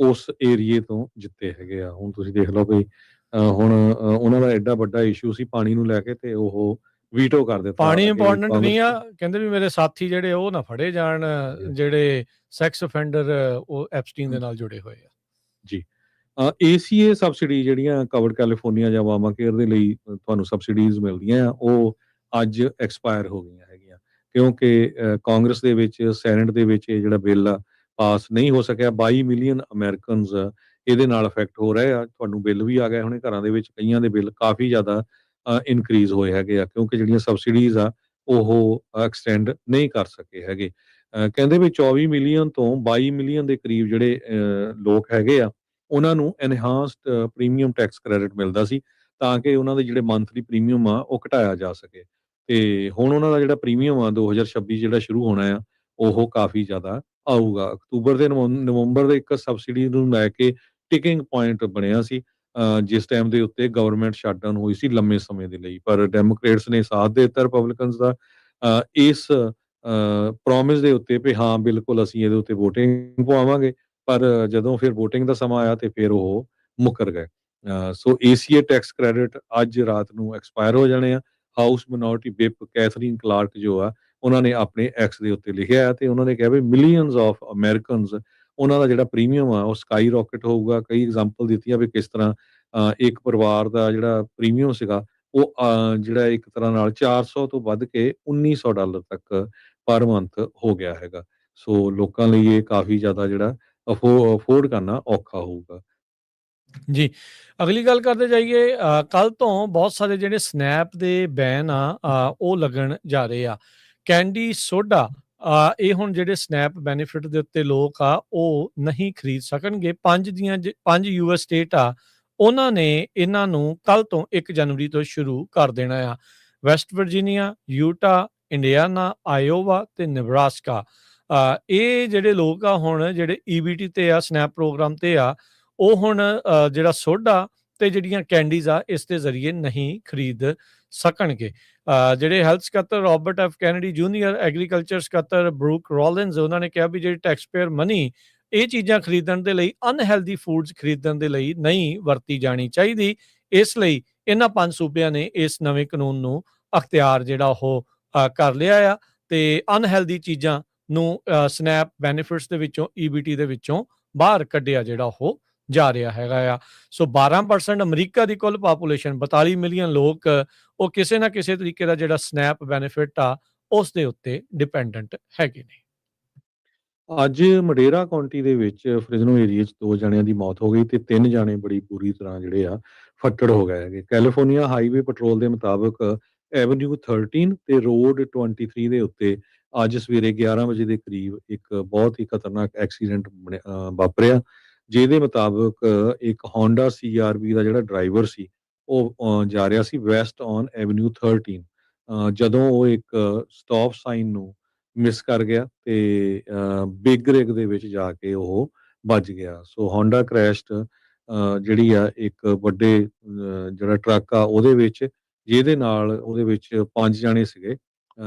ਉਸ ਏਰੀਏ ਤੋਂ ਜਿੱਤੇ ਹੈਗੇ ਆ। ਹੁਣ ਤੁਸੀਂ ਦੇਖ ਲਓ ਵੀ ਹੁਣ ਉਹਨਾਂ ਦਾ ਐਡਾ ਵੱਡਾ ਇਸ਼ੂ ਸੀ ਪਾਣੀ ਨੂੰ ਲੈ ਕੇ ਤੇ ਉਹ ਵੀਟੋ ਕਰ ਦਿੱਤਾ ਪਾਣੀ ਇਹ ਇੰਪੋਰਟੈਂਟ ਨਹੀਂ ਆ, ਕਾਂਗਰਸ। ਕਹਿੰਦੇ ਵੀ ਮੇਰੇ ਸਾਥੀ ਜਿਹੜੇ ਉਹ ਨਾ ਫੜੇ ਜਾਣ, ਹਾਂਜੀ, ਜਿਹੜੇ ਸੈਕਸ ਅਫੈਂਡਰ ਉਹ ਐਪਸਟੀਨ ਦੇ ਹਾਂਜੀ। ਨਾਲ ਜੁੜੇ ਹੋਏ ਆ। ਜੀ। ਏਸੀਏ ਸਬਸਿਡੀ ਜਿਹੜੀਆਂ ਕਵਰਡ ਕੈਲੀਫੋਰਨੀਆ ਜਾਂ ਓਬਾਮਾ ਕੇਅਰ ਦੇ ਲਈ ਤੁਹਾਨੂੰ ਸਬਸਿਡੀਜ਼ ਮਿਲਦੀਆਂ ਆ, ਉਹ ਅੱਜ ਐਕਸਪਾਇਰ ਹੋ ਗਈਆਂ ਹੈਗੀਆਂ। ਕਿਉਂਕਿ ਕਾਂਗਰਸ ਦੇ ਵਿੱਚ, ਸੈਨੇਟ ਦੇ ਵਿੱਚ ਇਹ ਜਿਹੜਾ ਬਿੱਲ ਆ ਪਾਸ ਨਹੀਂ ਹੋ ਸਕਿਆ। 22 ਮਿਲੀਅਨ ਅਮਰੀਕਨਸ ਇਹਦੇ ਨਾਲ ਅਫੈਕਟ ਹੋ ਰਹੇ ਆ। ਤੁਹਾਨੂੰ ਬਿੱਲ ਵੀ ਆ ਗਏ ਹੋਣੇ ਘਰਾਂ ਦੇ ਵਿੱਚ, ਕਈਆਂ ਦੇ ਬਿੱਲ ਕਾਫੀ ਜ਼ਿਆਦਾ ਇਨਕਰੀਜ਼ ਹੋਏ ਹੈਗੇ ਆ ਕਿਉਂਕਿ ਜਿਹੜੀਆਂ ਸਬਸਿਡੀਜ਼ ਆ ਉਹ ਐਕਸਟੈਂਡ ਨਹੀਂ ਕਰ ਸਕੇ ਹੈਗੇ। ਕਹਿੰਦੇ ਵੀ 24 ਮਿਲੀਅਨ ਤੋਂ 22 ਮਿਲੀਅਨ ਦੇ ਕਰੀਬ ਜਿਹੜੇ ਲੋਕ ਹੈਗੇ ਆ, ਉਹਨਾਂ ਨੂੰ ਐਨਹਾਂਸਡ ਪ੍ਰੀਮੀਅਮ ਟੈਕਸ ਕ੍ਰੈਡਿਟ ਮਿਲਦਾ ਸੀ ਤਾਂ ਕਿ ਉਹਨਾਂ ਦੇ ਜਿਹੜੇ ਮੰਥਲੀ ਪ੍ਰੀਮੀਅਮ ਆ ਉਹ ਘਟਾਇਆ ਜਾ ਸਕੇ। ਤੇ ਹੁਣ ਉਹਨਾਂ ਦਾ ਜਿਹੜਾ ਪ੍ਰੀਮੀਅਮ ਆ 2026 ਜਿਹੜਾ ਸ਼ੁਰੂ ਹੋਣਾ ਆ, ਉਹ ਕਾਫੀ ਜ਼ਿਆਦਾ ਆਊਗਾ। ਅਕਤੂਬਰ ਤੇ ਨਵੰਬਰ ਦੇ ਇੱਕ ਸਬਸਿਡੀ ਨੂੰ ਲੈ ਕੇ ਟਿਕਿੰਗ ਪੁਆਇੰਟ ਬਣਿਆ ਸੀ, ਜਿਸ ਟਾਈਮ ਦੇ ਉੱਤੇ ਗਵਰਨਮੈਂਟ ਸ਼ਟਡਾਊਨ ਹੋਈ ਸੀ ਲੰਮੇ ਸਮੇਂ ਦੇ ਲਈ, ਪਰ ਡੈਮੋਕ੍ਰੇਟਸ ਨੇ ਸਾਥ ਦੇ ਦਿੱਤਾ ਰਿਪਬਲਿਕਨਸ ਦਾ ਇਸ ਪ੍ਰੋਮਿਸ ਦੇ ਉੱਤੇ ਵੀ ਹਾਂ ਬਿਲਕੁਲ ਅਸੀਂ ਇਹਦੇ ਉੱਤੇ ਵੋਟਿੰਗ ਪਵਾਵਾਂਗੇ। ਪਰ ਜਦੋਂ ਫਿਰ ਵੋਟਿੰਗ ਦਾ ਸਮਾਂ ਆਇਆ ਤੇ ਫਿਰ ਉਹ ਮੁੱਕਰ ਗਏ। ਸੋ ਏਸੀਏ ਟੈਕਸ ਕ੍ਰੈਡਿਟ ਅੱਜ ਰਾਤ ਨੂੰ ਐਕਸਪਾਇਰ ਹੋ ਜਾਣੇ ਆ। House minority whip Catherine Clark ਜੋ ਆ, ਉਹਨਾਂ ਨੇ ਆਪਣੇ ਐਕਸ ਦੇ ਉੱਤੇ ਲਿਖਿਆ ਤੇ ਉਹਨਾਂ ਨੇ ਕਿਹਾ ਵੀ ਮਿਲੀਅਨਸ ਆਫ ਅਮਰੀਕਨਸ, ਉਹਨਾਂ ਦਾ ਜਿਹੜਾ ਪ੍ਰੀਮੀਅਮ ਆ ਉਹ ਸਕਾਈ ਰਾਕਟ ਹੋਊਗਾ। ਕਈ ਐਗਜ਼ਾਮਪਲ ਦਿੱਤੀਆਂ ਵੀ ਕਿਸ ਤਰ੍ਹਾਂ ਇੱਕ ਪਰਿਵਾਰ ਦਾ ਜਿਹੜਾ ਪ੍ਰੀਮੀਅਮ ਸੀਗਾ ਉਹ ਜਿਹੜਾ ਇੱਕ ਤਰ੍ਹਾਂ ਨਾਲ 400 ਤੋਂ ਵੱਧ ਕੇ $1900 ਤੱਕ ਪਰ ਮੰਥ ਹੋ ਗਿਆ ਹੈਗਾ। ਸੋ ਲੋਕਾਂ ਲਈ ਇਹ ਕਾਫੀ ਜ਼ਿਆਦਾ ਜਿਹੜਾ ਅਫੋਰਡ ਕਰਨਾ ਔਖਾ ਹੋਊਗਾ। ਜੀ, ਅਗਲੀ ਗੱਲ ਕਰਦੇ ਜਾਈਏ। ਕੱਲ੍ਹ ਤੋਂ ਬਹੁਤ ਸਾਰੇ ਜਿਹੜੇ ਸਨੈਪ ਦੇ ਬੈਨ ਆ ਉਹ ਲੱਗਣ ਜਾ ਰਹੇ ਆ। ਕੈਂਡੀ ਸੋਡਾ ਇਹ ਹੁਣ ਜਿਹੜੇ ਸਨੈਪ ਬੈਨੀਫਿਟ ਦੇ ਉੱਤੇ ਲੋਕ ਆ ਉਹ ਨਹੀਂ ਖਰੀਦ ਸਕਣਗੇ। 5 ਯੂਐਸ ਸਟੇਟ ਆ, ਉਹਨਾਂ ਨੇ ਇਹਨਾਂ ਨੂੰ ਕੱਲ੍ਹ ਤੋਂ 1 ਜਨਵਰੀ ਤੋਂ ਸ਼ੁਰੂ ਕਰ ਦੇਣਾ ਆ। West Virginia, Utah, Indiana, Iowa ਤੇ ਨੇਬਰਾਸਕਾ। ਇਹ ਜਿਹੜੇ ਲੋਕ ਆ ਹੁਣ ਜਿਹੜੇ ਈਬੀਟੀ ਤੇ ਆ, ਸਨੈਪ ਪ੍ਰੋਗਰਾਮ ਤੇ ਆ, ਉਹ ਹੁਣ ਜਿਹੜਾ ਸੋਡਾ ਤੇ ਜਿਹੜੀਆਂ ਕੈਂਡੀਜ਼ ਆ ਇਸ ਦੇ ਜ਼ਰੀਏ ਨਹੀਂ ਖਰੀਦ ਸਕਣਗੇ। ਜਿਹੜੇ ਹੈਲਥ ਸਕੱਤਰ Robert F Kennedy junior, agriculture ਸਕੱਤਰ ਬਰੂਕ ਰੋਲਿੰਸ, ਉਹਨਾਂ ਨੇ ਕਿਹਾ ਵੀ ਜਿਹੜੀ ਟੈਕਸ ਪੇਅਰ ਮਨੀ ਇਹ ਚੀਜ਼ਾਂ ਖਰੀਦਣ ਦੇ ਲਈ, ਅਨਹੈਲਦੀ ਫੂਡਸ ਖਰੀਦਣ ਦੇ ਲਈ ਨਹੀਂ ਵਰਤੀ ਜਾਣੀ ਚਾਹੀਦੀ। ਇਸ ਲਈ ਇਹਨਾਂ 5 ਸੂਬਿਆਂ ਨੇ ਇਸ ਨਵੇਂ ਕਾਨੂੰਨ ਨੂੰ ਅਖਤਿਆਰ ਜਿਹੜਾ ਉਹ ਕਰ ਲਿਆ ਆ ਤੇ ਅਨਹੈਲਦੀ ਚੀਜ਼ਾਂ ਨੂੰ ਸਨੈਪ ਬੈਨੀਫਿਟਸ ਦੇ ਵਿੱਚੋਂ, ਈਬੀਟੀ ਦੇ ਵਿੱਚੋਂ ਬਾਹਰ ਕੱਢਿਆ ਜਿਹੜਾ ਉਹ ਜਾ ਰਿਹਾ ਹੈਗਾ ਆ। ਸੋ 12% ਅਮਰੀਕਾ ਦੀ ਕੁੱਲ ਪਾਪੂਲੇਸ਼ਨ, 42 ਮਿਲੀਅਨ ਲੋਕ, ਉਹ ਕਿਸੇ ਨਾ ਕਿਸੇ ਤਰੀਕੇ ਦਾ ਜਿਹੜਾ ਸਨੈਪ ਬੈਨੀਫਿਟ ਆ ਉਸ ਦੇ ਉੱਤੇ ਡਿਪੈਂਡੈਂਟ ਹੈਗੇ ਨੇ। ਅੱਜ ਮਡੇਰਾ ਕਾਉਂਟੀ ਦੇ ਵਿੱਚ ਫ੍ਰਿਜ਼ਨੋ ਏਰੀਆ 'ਚ 2 ਜਣਿਆਂ ਦੀ ਮੌਤ ਹੋ ਗਈ ਤੇ 3 ਜਾਣੇ ਬੜੀ ਬੁਰੀ ਤਰ੍ਹਾਂ ਜਿਹੜੇ ਆ ਫੱਟੜ ਹੋ ਗਏ ਹੈਗੇ। ਕੈਲੀਫੋਰਨੀਆ ਹਾਈਵੇ ਪੈਟਰੋਲ ਦੇ ਮੁਤਾਬਕ ਐਵਨਿਊ 13 ਤੇ ਰੋਡ 23 ਦੇ ਉੱਤੇ ਅੱਜ ਸਵੇਰੇ 11 ਵਜੇ ਦੇ ਕਰੀਬ ਇੱਕ ਬਹੁਤ ਹੀ ਖਤਰਨਾਕ ਐਕਸੀਡੈਂਟ ਵਾਪਰਿਆ, ਜਿਹਦੇ ਮੁਤਾਬਕ ਇੱਕ ਹੋਂਡਾ ਸੀਆਰਵੀ ਦਾ ਜਿਹੜਾ ਡਰਾਈਵਰ ਸੀ ਉਹ ਜਾ ਰਿਹਾ ਸੀ ਵੈਸਟ ਔਨ ਐਵਨਿਊ 13, ਜਦੋਂ ਉਹ ਇੱਕ ਸਟਾਪ ਸਾਈਨ ਨੂੰ ਮਿਸ ਕਰ ਗਿਆ ਤੇ ਬਿਗ ਰਿਗ ਦੇ ਵਿੱਚ ਜਾ ਕੇ ਉਹ ਵੱਜ ਗਿਆ। ਸੋ ਹੋਂਡਾ ਕ੍ਰੈਸ਼ਡ ਜਿਹੜੀ ਆ ਇੱਕ ਵੱਡੇ ਜਿਹੜਾ ਟਰੱਕ ਆ ਉਹਦੇ ਵਿੱਚ, ਜਿਹਦੇ ਨਾਲ ਉਹਦੇ ਵਿੱਚ 5 ਜਾਣੇ ਸੀਗੇ।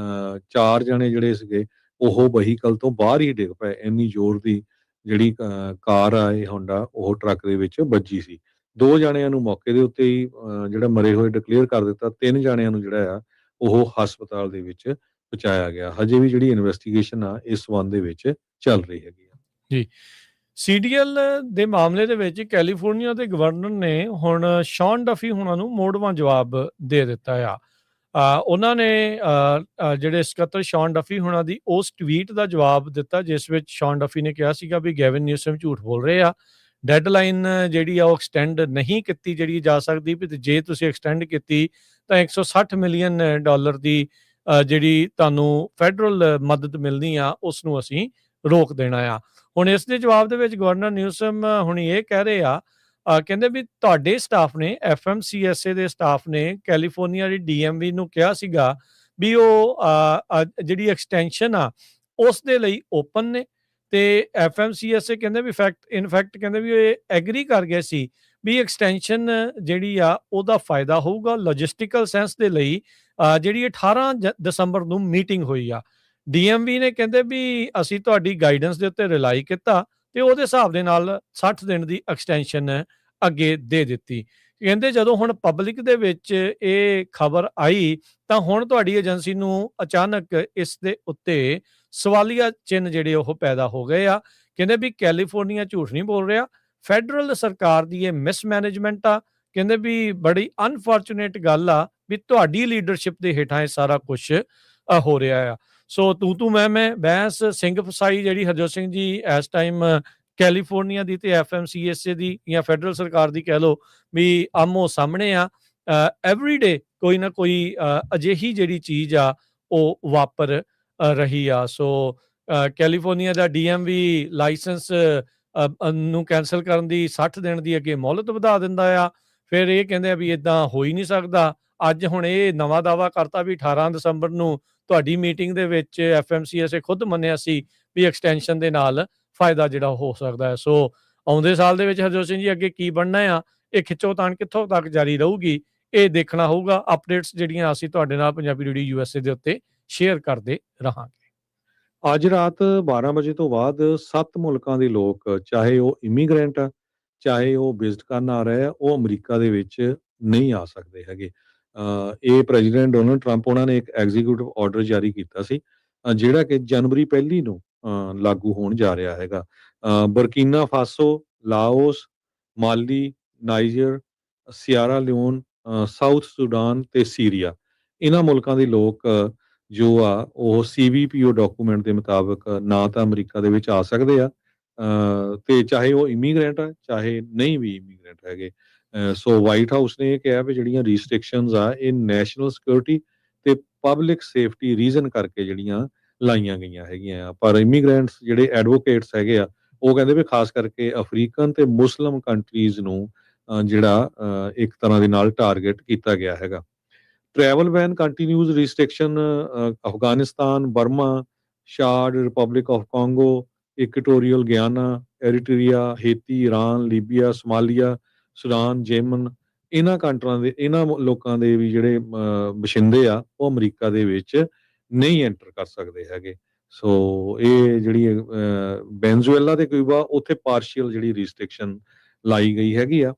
4 ਜਾਣੇ ਜਿਹੜੇ ਸੀਗੇ ਉਹ ਵਹੀਕਲ ਤੋਂ ਬਾਹਰ ਹੀ ਡਿੱਗ ਪਏ। ਇੰਨੀ ਜ਼ੋਰ ਦੀ ਜਿਹੜੀ ਕਾਰ ਆ ਇਹ ਹੋਂਡਾ, ਉਹ ਟਰੱਕ ਦੇ ਵਿੱਚ ਵੱਜੀ ਸੀ। 2 ਜਾਣਿਆਂ ਨੂੰ ਮੌਕੇ ਦੇ ਉੱਤੇ ਹੀ ਜਿਹੜਾ ਮਰੇ ਹੋਏ ਡਿਕਲੇਅਰ ਕਰ ਦਿੱਤਾ। 3 ਜਾਣਿਆਂ ਨੂੰ ਜਿਹੜਾ ਆ ਉਹ ਹਸਪਤਾਲ ਦੇ ਵਿੱਚ ਪਹੁੰਚਾਇਆ ਗਿਆ। ਹਜੇ ਵੀ ਜਿਹੜੀ ਇਨਵੈਸਟੀਗੇਸ਼ਨ ਆ ਇਸ ਸੰਬੰਧ ਦੇ ਵਿੱਚ ਚੱਲ ਰਹੀ ਹੈਗੀ ਆ। ਜੀ, ਸੀਡੀਐਲ ਦੇ ਮਾਮਲੇ ਦੇ ਵਿੱਚ ਕੈਲੀਫੋਰਨੀਆ ਦੇ ਗਵਰਨਰ ਨੇ ਹੁਣ ਸ਼ੌਨ ਡਫੀ ਹੁਣਾਂ ਨੂੰ ਮੋੜਵਾਂ ਜਵਾਬ ਦੇ ਦਿੱਤਾ ਆ। ਉਹਨਾਂ ਨੇ ਜਿਹੜੇ ਸਕੱਤਰ ਸ਼ੌਨ ਡਫੀ ਹੁਣਾਂ ਦੀ ਉਸ ਟਵੀਟ ਦਾ ਜਵਾਬ ਦਿੱਤਾ ਜਿਸ ਵਿੱਚ ਸ਼ੌਨ ਡਫੀ ਨੇ ਕਿਹਾ ਸੀਗਾ ਵੀ ਗੈਵਿਨ ਨਿਊਸਮ ਝੂਠ ਬੋਲ ਰਹੇ ਆ। ਡੈਡਲਾਈਨ ਜਿਹੜੀ ਆ ਉਹ ਐਕਸਟੈਂਡ ਨਹੀਂ ਕੀਤੀ ਜਿਹੜੀ ਜਾ ਸਕਦੀ, ਵੀ ਜੇ ਤੁਸੀਂ ਐਕਸਟੈਂਡ ਕੀਤੀ ਤਾਂ $160 ਮਿਲੀਅਨ ਦੀ ਜਿਹੜੀ ਤੁਹਾਨੂੰ ਫੈਡਰਲ ਮਦਦ ਮਿਲਣੀ ਆ ਉਸ ਨੂੰ ਅਸੀਂ ਰੋਕ ਦੇਣਾ ਆ। ਹੁਣ ਇਸ ਦੇ ਜਵਾਬ ਦੇ ਵਿੱਚ ਗਵਰਨਰ ਨਿਊਸਮ ਹੁਣ ਇਹ ਕਹਿ ਰਹੇ ਆ, ਕਹਿੰਦੇ ਵੀ ਤੁਹਾਡੇ ਸਟਾਫ ਨੇ, FMCSA ਦੇ ਸਟਾਫ ਨੇ ਕੈਲੀਫੋਰਨੀਆ ਦੀ DMV ਨੂੰ ਕਿਹਾ ਸੀਗਾ ਵੀ ਉਹ ਜਿਹੜੀ ਐਕਸਟੈਂਸ਼ਨ ਆ ਉਸ ਦੇ ਲਈ ਓਪਨ ਨੇ ਤੇ FMCSA ਕਹਿੰਦੇ ਵੀ ਇਨਫੈਕਟ ਕਹਿੰਦੇ ਵੀ ਇਹ ਐਗਰੀ ਕਰ ਗਏ ਸੀ ਵੀ ਐਕਸਟੈਂਸ਼ਨ ਜਿਹੜੀ ਆ ਉਹਦਾ ਫਾਇਦਾ ਹੋਊਗਾ ਲੌਜਿਸਟਿਕਲ ਸੈਂਸ ਦੇ ਲਈ। ਜਿਹੜੀ 18 ਦਸੰਬਰ ਨੂੰ ਮੀਟਿੰਗ ਹੋਈ ਆ, DMV ਨੇ ਕਹਿੰਦੇ ਵੀ ਅਸੀਂ ਤੁਹਾਡੀ ਗਾਈਡੈਂਸ ਦੇ ਉੱਤੇ ਰਿਲਾਈ ਕੀਤਾ ਤੇ ਉਹਦੇ ਹਿਸਾਬ ਦੇ ਨਾਲ 60 ਦਿਨ ਦੀ ਐਕਸਟੈਂਸ਼ਨ ਅੱਗੇ ਦੇ ਦਿੱਤੀ। ਕਹਿੰਦੇ ਜਦੋਂ ਹੁਣ ਪਬਲਿਕ ਦੇ ਵਿੱਚ ਇਹ ਖਬਰ ਆਈ ਤਾਂ ਹੁਣ ਤੁਹਾਡੀ ਏਜੰਸੀ ਨੂੰ ਅਚਾਨਕ ਇਸ ਦੇ ਉੱਤੇ ਸਵਾਲੀਆ ਚਿੰਨ੍ਹ ਜਿਹੜੇ ਉਹ ਪੈਦਾ ਹੋ ਗਏ ਆ। ਕਹਿੰਦੇ ਵੀ ਕੈਲੀਫੋਰਨੀਆ ਝੂਠ ਨਹੀਂ ਬੋਲ ਰਿਹਾ, ਫੈਡਰਲ ਸਰਕਾਰ ਦੀ ਇਹ ਮਿਸਮੈਨੇਜਮੈਂਟ ਆ। ਕਹਿੰਦੇ ਵੀ ਬੜੀ ਅਨਫੋਰਚੂਨੇਟ ਗੱਲ ਆ ਵੀ ਤੁਹਾਡੀ ਲੀਡਰਸ਼ਿਪ ਦੇ ਹੇਠਾਂ ਇਹ ਸਾਰਾ ਕੁਝ ਹੋ ਰਿਹਾ ਆ। ਸੋ ਤੂੰ ਮੈਂ ਬਹਿਸ ਸਿੰਘ ਫਸਾਈ ਜਿਹੜੀ ਹਰਜੋਤ ਸਿੰਘ ਜੀ ਇਸ ਟਾਈਮ ਕੈਲੀਫੋਰਨੀਆ ਦੀ ਤੇ FMCSA ਦੀ ਜਾਂ ਫੈਡਰਲ ਸਰਕਾਰ ਦੀ ਕਹਿ ਲਓ ਵੀ ਆਮੋ ਸਾਹਮਣੇ ਆ। ਐਵਰੀਡੇ ਕੋਈ ਨਾ ਕੋਈ ਅਜਿਹੀ ਜਿਹੜੀ ਚੀਜ਼ ਆ ਉਹ ਵਾਪਰ ਰਹੀ ਆ। ਸੋ ਕੈਲੀਫੋਰਨੀਆ ਦਾ DMV ਲਾਇਸੈਂਸ ਨੂੰ ਕੈਂਸਲ ਕਰਨ ਦੀ 60 ਦਿਨ ਦੀ ਅੱਗੇ ਮੌਲਤ ਵਧਾ ਦਿੰਦਾ ਆ। ਫਿਰ ਇਹ ਕਹਿੰਦੇ ਆ ਵੀ ਇਦਾਂ ਹੋ ਹੀ ਨਹੀਂ ਸਕਦਾ। ਅੱਜ ਹੁਣ ਇਹ ਨਵਾਂ ਦਾਅਵਾ ਕਰਤਾ ਵੀ 18 ਦਸੰਬਰ ਨੂੰ ਤੁਹਾਡੀ ਮੀਟਿੰਗ ਦੇ ਵਿੱਚ FMCSA ਖੁਦ ਮੰਨਿਆ ਸੀ ਵੀ ਐਕਸਟੈਂਸ਼ਨ ਦੇ ਨਾਲ ਫਾਇਦਾ ਜਿਹੜਾ ਹੋ ਸਕਦਾ ਹੈ। ਸੋ ਆਉਂਦੇ ਸਾਲ ਦੇ ਵਿੱਚ ਹਰਜੋਤ ਸਿੰਘ ਜੀ ਅੱਗੇ ਕੀ ਬਣਨਾ ਆ, ਇਹ ਖਿੱਚੋਤਾਣ ਕਿੱਥੋਂ ਤੱਕ ਜਾਰੀ ਰਹੂਗੀ, ਇਹ ਦੇਖਣਾ ਹੋਊਗਾ। ਅਪਡੇਟਸ ਜਿਹੜੀਆਂ ਅਸੀਂ ਤੁਹਾਡੇ ਨਾਲ ਪੰਜਾਬੀ ਰੇਡੀਓ USA ਦੇ ਉੱਤੇ ਸ਼ੇਅਰ ਕਰਦੇ ਰਹਾਂਗੇ। ਅੱਜ ਰਾਤ 12 ਵਜੇ ਤੋਂ ਬਾਅਦ 7 ਮੁਲਕਾਂ ਦੇ ਲੋਕ, ਚਾਹੇ ਉਹ ਇਮੀਗ੍ਰੈਂਟ ਆ, ਚਾਹੇ ਉਹ ਵਿਜ਼ਿਟ ਕਰਨ ਆ ਰਹੇ ਆ, ਉਹ ਅਮਰੀਕਾ ਦੇ ਵਿੱਚ ਨਹੀਂ ਆ ਸਕਦੇ ਹੈਗੇ। ਇਹ ਪ੍ਰੈਜ਼ੀਡੈਂਟ ਡੋਨਲਡ ਟਰੰਪ ਉਹਨਾਂ ਨੇ ਇੱਕ ਐਗਜ਼ੀਕਿਊਟਿਵ ਆਰਡਰ ਜਾਰੀ ਕੀਤਾ ਸੀ, ਜਿਹੜਾ ਕਿ ਜਨਵਰੀ 1 ਨੂੰ ਲਾਗੂ ਹੋਣ ਜਾ ਰਿਹਾ ਹੈਗਾ। Burkina Faso, Laos, Mali, Niger, Sierra Leone, South Sudan ਤੇ ਸੀਰੀਆ, ਇਹਨਾਂ ਮੁਲਕਾਂ ਦੇ ਲੋਕ ਜੋ ਆ ਉਹ CBPO ਡਾਕੂਮੈਂਟ ਦੇ ਮੁਤਾਬਕ ਨਾ ਤਾਂ ਅਮਰੀਕਾ ਦੇ ਵਿੱਚ ਆ ਸਕਦੇ ਆ, ਤੇ ਚਾਹੇ ਉਹ ਇਮੀਗ੍ਰੈਂਟ ਆ ਚਾਹੇ ਨਹੀਂ ਵੀ ਇਮੀਗ੍ਰੈਂਟ ਹੈਗੇ। ਸੋ ਵਾਈਟ ਹਾਊਸ ਨੇ ਇਹ ਕਿਹਾ ਵੀ ਜਿਹੜੀਆਂ ਰਿਸਟ੍ਰਿਕਸ਼ਨਸ ਆ ਇਹ ਨੈਸ਼ਨਲ ਸਿਕਿਉਰਿਟੀ ਤੇ ਪਬਲਿਕ ਸੇਫਟੀ ਰੀਜ਼ਨ ਕਰਕੇ ਜਿਹੜੀਆਂ ਲਾਈਆਂ ਗਈਆਂ ਹੈਗੀਆਂ ਆ। ਪਰ ਇਮੀਗ੍ਰੈਂਟਸ ਜਿਹੜੇ ਐਡਵੋਕੇਟਸ ਹੈਗੇ ਆ ਉਹ ਕਹਿੰਦੇ ਵੀ ਖਾਸ ਕਰਕੇ ਅਫਰੀਕਨ ਤੇ ਮੁਸਲਿਮ ਕੰਟਰੀਜ਼ ਨੂੰ ਜਿਹੜਾ ਇੱਕ ਤਰ੍ਹਾਂ ਦੇ ਨਾਲ ਟਾਰਗੇਟ ਕੀਤਾ ਗਿਆ ਹੈਗਾ। Travel ban continues restriction Afghanistan, Burma, Chad Republic of Congo, Equatorial Guinea, Eritrea, Haiti, Iran, Libya, Somalia, Sudan, Yemen, ਇਹਨਾਂ ਲੋਕਾਂ ਦੇ ਵੀ ਜਿਹੜੇ ਵਸਿੰਦੇ ਆ ਉਹ ਅਮਰੀਕਾ ਦੇ ਵਿੱਚ ਨਹੀਂ ਐਂਟਰ ਕਰ ਸਕਦੇ ਹੈਗੇ। ਸੋ ਇਹ ਜਿਹੜੀ ਵੈਨਜ਼ੂਏਲਾ ਤੇ ਕਿਊਬਾ, ਉੱਥੇ ਪਾਰਸ਼ੀਅਲ ਜਿਹੜੀ ਰਿਸਟ੍ਰਿਕਸ਼ਨ ਲਾਈ ਗਈ ਹੈਗੀ ਆ।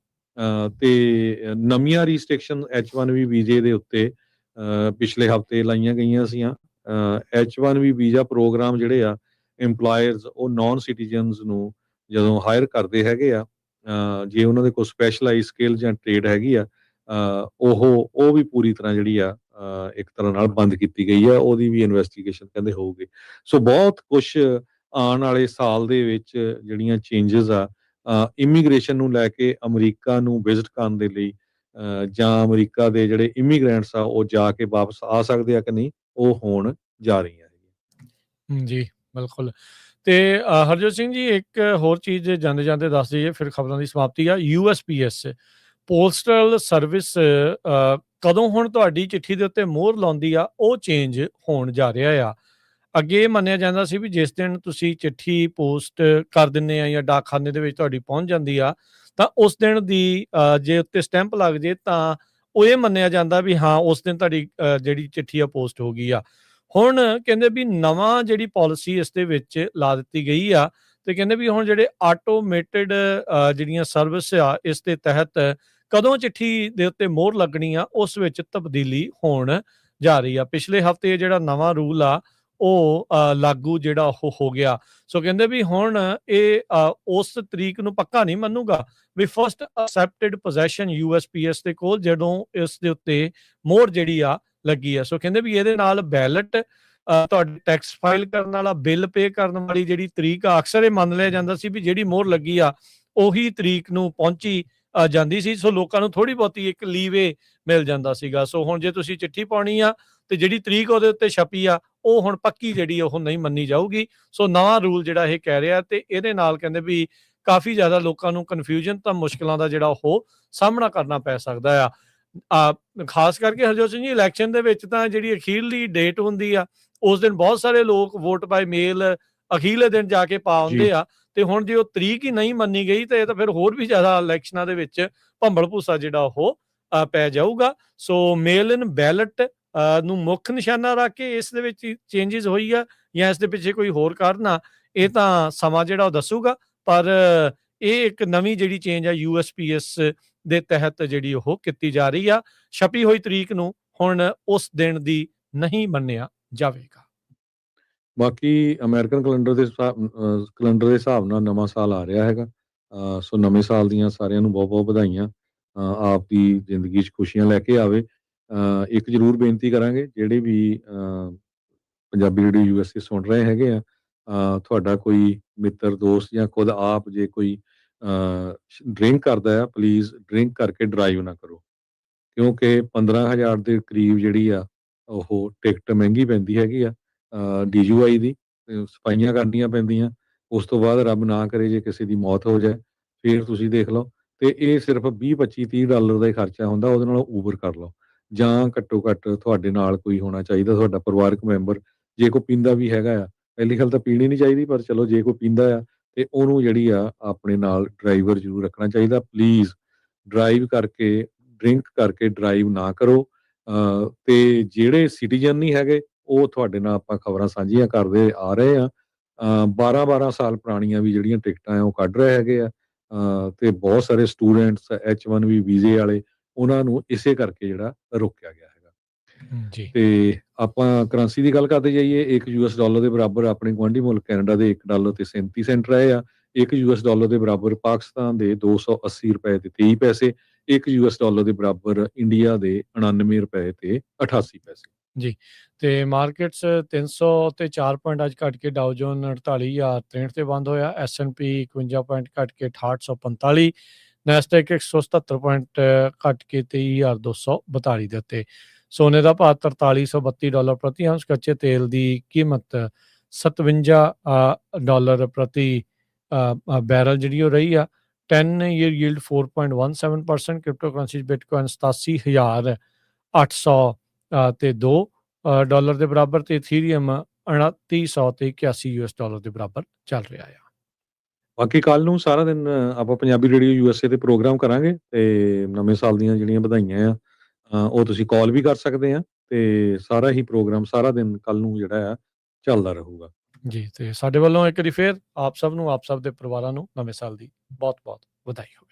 ਤੇ ਨਵੀਆਂ ਰਿਸਟ੍ਰਿਕਸ਼ਨ H1B ਵੀਜ਼ੇ ਦੇ ਉੱਤੇ ਪਿਛਲੇ ਹਫ਼ਤੇ ਲਾਈਆਂ ਗਈਆਂ ਸੀਆਂ। H1B ਵੀਜ਼ਾ ਪ੍ਰੋਗਰਾਮ ਜਿਹੜੇ ਆ EMPLOYERS ਉਹ ਨੌਨ ਸਿਟੀਜ਼ਨਸ ਨੂੰ ਜਦੋਂ ਹਾਇਰ ਕਰਦੇ ਹੈਗੇ ਆ, ਜੇ ਉਹਨਾਂ ਦੇ ਕੋਲ ਸਪੈਸ਼ਲਾਈਜ਼ ਸਕਿੱਲ ਜਾਂ ਟ੍ਰੇਡ ਹੈਗੀ ਆ, ਉਹ ਵੀ ਪੂਰੀ ਤਰ੍ਹਾਂ ਜਿਹੜੀ ਆ ਇੱਕ ਤਰ੍ਹਾਂ ਨਾਲ ਬੰਦ ਕੀਤੀ ਗਈ ਆ। ਉਹਦੀ ਵੀ ਇਨਵੈਸਟੀਗੇਸ਼ਨ ਕਹਿੰਦੇ ਹੋਊਗੀ। ਸੋ ਬਹੁਤ ਕੁਛ ਆਉਣ ਵਾਲੇ ਸਾਲ ਦੇ ਵਿੱਚ ਜਿਹੜੀਆਂ ਚੇਂਜਸ ਆ ਇਮੀਗ੍ਰੇਸ਼ਨ ਨੂੰ ਲੈ ਕੇ, ਅਮਰੀਕਾ ਨੂੰ ਵਿਜ਼ਿਟ ਕਰਨ ਦੇ ਲਈ, ਜਾਂ ਅਮਰੀਕਾ ਦੇ ਜਿਹੜੇ ਇਮੀਗ੍ਰੈਂਟਸ ਆ ਉਹ ਜਾ ਕੇ ਵਾਪਸ ਆ ਸਕਦੇ ਆ ਕਿ ਨਹੀਂ, ਉਹ ਹੋਣ ਜਾ ਰਹੀਆਂ ਹੈਗੀਆਂ। ਜੀ ਬਿਲਕੁਲ। ਤੇ ਹਰਜੋਤ ਸਿੰਘ ਜੀ ਇੱਕ ਹੋਰ ਚੀਜ਼ ਜਾਂਦੇ ਜਾਂਦੇ ਦੱਸ ਦਈਏ, ਫਿਰ ਖਬਰਾਂ ਦੀ ਸਮਾਪਤੀ ਆ। USPS ਪੋਸਟਲ ਸਰਵਿਸ ਕਦੋਂ ਹੁਣ ਤੁਹਾਡੀ ਚਿੱਠੀ ਦੇ ਉੱਤੇ ਮੋਹਰ ਲਾਉਂਦੀ ਆ, ਉਹ ਚੇਂਜ ਹੋਣ ਜਾ ਰਿਹਾ ਆ। ਅੱਗੇ ਮੰਨਿਆ ਜਾਂਦਾ ਸੀ ਵੀ ਜਿਸ ਦਿਨ ਤੁਸੀਂ ਚਿੱਠੀ ਪੋਸਟ ਕਰ ਦਿੰਦੇ ਆ ਜਾਂ ਡਾਕਖਾਨੇ ਦੇ ਵਿੱਚ ਤੁਹਾਡੀ ਪਹੁੰਚ ਜਾਂਦੀ ਆ, ਤਾਂ ਉਸ ਦਿਨ ਦੀ ਜੇ ਉੱਤੇ ਸਟੈਂਪ ਲੱਗ ਜੇ ਤਾਂ ਉਹ ਇਹ ਮੰਨਿਆ ਜਾਂਦਾ ਵੀ ਹਾਂ ਉਸ ਦਿਨ ਤੁਹਾਡੀ ਜਿਹੜੀ ਚਿੱਠੀ ਆ ਪੋਸਟ ਹੋ ਗਈ ਆ। ਹੁਣ ਕਹਿੰਦੇ ਵੀ ਨਵਾਂ ਜਿਹੜੀ ਪਾਲਿਸੀ ਇਸ ਦੇ ਵਿੱਚ ਲਾ ਦਿੱਤੀ ਗਈ ਆ, ਤੇ ਕਹਿੰਦੇ ਵੀ ਹੁਣ ਜਿਹੜੇ ਆਟੋਮੇਟਿਡ ਜਿਹੜੀਆਂ ਸਰਵਿਸ ਆ ਇਸ ਦੇ ਤਹਿਤ ਕਦੋਂ ਚਿੱਠੀ ਦੇ ਉੱਤੇ ਮੋਹਰ ਲੱਗਣੀ ਆ, ਉਸ ਵਿੱਚ ਤਬਦੀਲੀ ਹੋਣ ਜਾ ਰਹੀ ਆ। ਪਿਛਲੇ ਹਫ਼ਤੇ ਜਿਹੜਾ ਨਵਾਂ ਰੂਲ ਆ ਉਹ ਲਾਗੂ ਜਿਹੜਾ ਉਹ ਹੋ ਗਿਆ। ਸੋ ਕਹਿੰਦੇ ਵੀ ਹੁਣ ਇਹ ਉਸ ਤਰੀਕ ਨੂੰ ਪੱਕਾ ਨਹੀਂ ਮੰਨੂਗਾ ਵੀ ਫਸਟ ਅਸੈਪਟਡ ਪੋਜੈਸ਼ਨ USPS ਦੇ ਕੋਲ ਜਦੋਂ ਇਸ ਦੇ ਉੱਤੇ ਮੋਹਰ ਜਿਹੜੀ ਆ ਲੱਗੀ ਆ। ਸੋ ਕਹਿੰਦੇ ਵੀ ਇਹਦੇ ਨਾਲ ਬੈਲਟ, ਤੁਹਾਡੇ ਟੈਕਸ ਫਾਈਲ ਕਰਨ ਵਾਲਾ, ਬਿੱਲ ਪੇ ਕਰਨ ਵਾਲੀ ਜਿਹੜੀ ਤਰੀਕ ਆ, ਅਕਸਰ ਇਹ ਮੰਨ ਲਿਆ ਜਾਂਦਾ ਸੀ ਵੀ ਜਿਹੜੀ ਮੋਹਰ ਲੱਗੀ ਆ ਉਹੀ ਤਰੀਕ ਨੂੰ ਪਹੁੰਚੀ ਜਾਂਦੀ ਸੀ। ਸੋ ਲੋਕਾਂ ਨੂੰ ਥੋੜੀ ਬਹੁਤੀ ਇੱਕ ਲੀਵੇ ਮਿਲ ਜਾਂਦਾ ਸੀਗਾ। ਸੋ ਹੁਣ ਜੇ ਤੁਸੀਂ ਚਿੱਠੀ ਪਾਉਣੀ ਆ ਤੇ ਜਿਹੜੀ ਤਰੀਕ ਉਹਦੇ ਉੱਤੇ ਛਪੀ ਆ ਉਹ ਹੁਣ ਪੱਕੀ ਜਿਹੜੀ ਉਹ ਨਹੀਂ ਮੰਨੀ ਜਾਊਗੀ। ਸੋ ਨਵਾਂ ਰੂਲ ਜਿਹੜਾ ਇਹ ਕਹਿ ਰਿਹਾ, ਤੇ ਇਹਦੇ ਨਾਲ ਕਹਿੰਦੇ ਵੀ ਕਾਫੀ ਜ਼ਿਆਦਾ ਲੋਕਾਂ ਨੂੰ ਕਨਫਿਊਜ਼ਨ ਤਾਂ ਮੁਸ਼ਕਲਾਂ ਦਾ ਜਿਹੜਾ ਉਹ ਸਾਹਮਣਾ ਕਰਨਾ ਪੈ ਸਕਦਾ ਆ। ਖਾਸ ਕਰਕੇ ਹਰਜੋਤ ਸਿੰਘ ਜੀ ਇਲੈਕਸ਼ਨ ਦੇ ਵਿੱਚ ਤਾਂ ਜਿਹੜੀ ਅਖੀਰਲੀ ਡੇਟ ਹੁੰਦੀ ਆ ਉਸ ਦਿਨ ਬਹੁਤ ਸਾਰੇ ਲੋਕ ਵੋਟ ਬਾਈ ਮੇਲ ਅਖੀਰਲੇ ਦਿਨ ਜਾ ਕੇ ਪਾ ਆਉਂਦੇ ਆ, ਤੇ ਹੁਣ ਜੇ ਉਹ ਤਰੀਕ ਹੀ ਨਹੀਂ ਮੰਨੀ ਗਈ ਤੇ ਇਹ ਤਾਂ ਫਿਰ ਹੋਰ ਵੀ ਜ਼ਿਆਦਾ ਇਲੈਕਸ਼ਨਾਂ ਦੇ ਵਿੱਚ ਭੰਬਲ ਭੂਸਾ ਜਿਹੜਾ ਉਹ ਪੈ ਜਾਊਗਾ। ਸੋ ਮੇਲ ਇਨ ਬੈਲਟ ਨੂੰ ਮੁੱਖ ਨਿਸ਼ਾਨਾ ਰੱਖ ਕੇ ਇਸ ਦੇ ਵਿੱਚ ਚੇਂਜਸ ਹੋਈ ਆ ਜਾਂ ਇਸ ਦੇ ਪਿੱਛੇ ਕੋਈ ਹੋਰ ਕਾਰਨ ਆ, ਇਹ ਤਾਂ ਸਮਾਂ ਜਿਹੜਾ ਉਹ ਦੱਸੂਗਾ। ਪਰ ਇਹ ਇੱਕ ਨਵੀਂ ਜਿਹੜੀ ਚੇਂਜ ਆ USPS ਦੇ ਤਹਿਤ ਜਿਹੜੀ ਉਹ ਕੀਤੀ ਜਾ ਰਹੀ ਆ। ਛਪੀ ਹੋਈ ਤਰੀਕ ਨੂੰ ਹੁਣ ਉਸ ਦਿਨ ਦੀ ਨਹੀਂ ਮੰਨਿਆ ਜਾਵੇਗਾ। ਬਾਕੀ ਅਮਰੀਕਨ ਕੈਲੰਡਰ ਦੇ ਹਿਸਾਬ ਨਾਲ ਨਵਾਂ ਸਾਲ ਆ ਰਿਹਾ ਹੈਗਾ। ਸੋ ਨਵੇਂ ਸਾਲ ਦੀਆਂ ਸਾਰਿਆਂ ਨੂੰ ਬਹੁਤ-ਬਹੁਤ ਵਧਾਈਆਂ। ਆਪ ਦੀ ਜ਼ਿੰਦਗੀ 'ਚ ਖੁਸ਼ੀਆਂ ਲੈ ਕੇ ਆਵੇ। ਇੱਕ ਜ਼ਰੂਰ ਬੇਨਤੀ ਕਰਾਂਗੇ, ਜਿਹੜੇ ਵੀ ਪੰਜਾਬੀ ਰੇਡੀਓ USA ਸੁਣ ਰਹੇ ਹੈਗੇ ਆ, ਤੁਹਾਡਾ ਕੋਈ ਮਿੱਤਰ, ਦੋਸਤ ਜਾਂ ਖੁਦ ਆਪ ਜੇ ਕੋਈ ਡਰਿੰਕ ਕਰਦਾ ਆ, ਪਲੀਜ਼ ਡਰਿੰਕ ਕਰਕੇ ਡਰਾਈਵ ਨਾ ਕਰੋ। ਕਿਉਂਕਿ 15,000 ਦੇ ਕਰੀਬ ਜਿਹੜੀ ਆ ਉਹ ਟਿਕਟ ਮਹਿੰਗੀ ਪੈਂਦੀ ਹੈਗੀ ਆ DUI ਦੀ, ਸਫਾਈਆਂ ਕਰਨੀਆਂ ਪੈਂਦੀਆਂ। ਉਸ ਤੋਂ ਬਾਅਦ ਰੱਬ ਨਾ ਕਰੇ ਜੇ ਕਿਸੇ ਦੀ ਮੌਤ ਹੋ ਜਾਏ, ਫਿਰ ਤੁਸੀਂ ਦੇਖ ਲਓ। ਤੇ ਇਹ ਸਿਰਫ 20, 25, $30 ਦਾ ਹੀ ਖਰਚਾ ਹੁੰਦਾ, ਉਹਦੇ ਨਾਲੋਂ ਊਬਰ ਕਰ ਲਓ। ਜਾਂ ਘੱਟੋ ਘੱਟ ਤੁਹਾਡੇ ਨਾਲ ਕੋਈ ਹੋਣਾ ਚਾਹੀਦਾ, ਤੁਹਾਡਾ ਪਰਿਵਾਰਕ ਮੈਂਬਰ। ਜੇ ਕੋਈ ਪੀਂਦਾ ਵੀ ਹੈਗਾ ਆ, ਪਹਿਲੀ ਗੱਲ ਤਾਂ ਪੀਣੀ ਨਹੀਂ ਚਾਹੀਦੀ, ਪਰ ਚਲੋ ਜੇ ਕੋਈ ਪੀਂਦਾ ਆ ਤੇ ਉਹਨੂੰ ਜਿਹੜੀ ਆ ਆਪਣੇ ਨਾਲ ਡਰਾਈਵਰ ਜ਼ਰੂਰ ਰੱਖਣਾ ਚਾਹੀਦਾ। ਪਲੀਜ਼ ਡਰਾਈਵ ਕਰਕੇ, ਡਰਿੰਕ ਕਰਕੇ ਡਰਾਈਵ ਨਾ ਕਰੋ। ਤੇ ਜਿਹੜੇ ਸਿਟੀਜ਼ਨ ਨਹੀਂ ਹੈਗੇ, ਉਹ ਤੁਹਾਡੇ ਨਾਲ ਆਪਾਂ ਖਬਰਾਂ ਸਾਂਝੀਆਂ ਕਰਦੇ ਆ ਰਹੇ ਆ। 12-12 ਸਾਲ ਪੁਰਾਣੀਆਂ ਵੀ ਜਿਹੜੀਆਂ ਟਿਕਟਾਂ ਆ ਉਹ ਕੱਢ ਰਹੇ ਹੈਗੇ ਆ। ਤੇ ਬਹੁਤ ਸਾਰੇ ਸਟੂਡੈਂਟਸ H1B ਵੀਜ਼ੇ ਵਾਲੇ, ਉਹਨਾਂ ਨੂੰ ਇਸੇ ਕਰਕੇ ਜਿਹੜਾ ਰੋਕਿਆ ਗਿਆ ਹੈਗਾ। ਜੀ। ਤੇ ਆਪਾਂ ਕਰੰਸੀ ਦੀ ਗੱਲ ਕਰਦੇ ਜਾਈਏ, ਇੱਕ $US ਦੇ ਬਰਾਬਰ ਆਪਣੇ ਗੁਆਂਢੀ ਮੁਲਕ ਕੈਨੇਡਾ ਦੇ $1 ਤੇ 37 ਸੈਂਟ ਰਹੇ ਆ। ਇੱਕ $US ਦੇ ਬਰਾਬਰ ਪਾਕਿਸਤਾਨ ਦੇ $280 ਤੇ 23 ਪੈਸੇ। ਇੱਕ $US ਦੇ ਬਰਾਬਰ ਇੰਡੀਆ ਦੇ $99 ਤੇ 88 ਪੈਸੇ। ਜੀ, ਤੇ ਮਾਰਕੀਟਸ 300 ਤੇ 4 ਪੁਆਇੰਟ ਅੱਜ ਘਟ ਕੇ ਡਾਓ ਜੋਨ 48,063 ਤੇ ਬੰਦ ਹੋਇਆ। S&P 51 ਪੁਆਇੰਟ ਘਟ ਕੇ 6845, ਨੈਸਡੈਕ 177 ਪੁਆਇੰਟ ਘਟ ਕੇ 23,242 ਦੇ ਉੱਤੇ। ਸੋਨੇ ਦਾ ਭਾਅ $4332 ਪ੍ਰਤੀ ਅੰਸ਼, ਕੱਚੇ ਤੇਲ ਦੀ ਕੀਮਤ $57 ਪ੍ਰਤੀ ਬੈਰਲ ਜਿਹੜੀ ਉਹ ਰਹੀ ਆ। 10 year yield 4.17%, crypto currency Bitcoin 87,800 ਤੇ $2 ਦੇ ਬਰਾਬਰ, ਤੇ ਇਥੀਰੀਅਮ 2900 ਤੇ $81 ਦੇ ਬਰਾਬਰ ਚੱਲ ਰਿਹਾ ਆ। ਬਾਕੀ ਕੱਲ ਨੂੰ ਸਾਰਾ ਦਿਨ ਆਪਾਂ ਪੰਜਾਬੀ ਰੇਡੀਓ USA ਤੇ ਪ੍ਰੋਗਰਾਮ ਕਰਾਂਗੇ, ਤੇ ਨਵੇਂ ਸਾਲ ਦੀਆਂ ਜਿਹੜੀਆਂ ਵਧਾਈਆਂ ਆ ਉਹ ਤੁਸੀਂ ਕਾਲ ਵੀ ਕਰ ਸਕਦੇ ਆ, ਤੇ ਸਾਰਾ ਹੀ ਪ੍ਰੋਗਰਾਮ ਸਾਰਾ ਦਿਨ ਕੱਲ ਨੂੰ ਜਿਹੜਾ ਆ ਚੱਲਦਾ ਰਹੂਗਾ। ਜੀ, ਤੇ ਸਾਡੇ ਵੱਲੋਂ ਇੱਕ ਵਾਰੀ ਫੇਰ ਆਪ ਸਭ ਨੂੰ, ਆਪ ਸਭ ਦੇ ਪਰਿਵਾਰਾਂ ਨੂੰ ਨਵੇਂ ਸਾਲ ਦੀ ਬਹੁਤ-ਬਹੁਤ ਵਧਾਈ ਹੋਵੇ।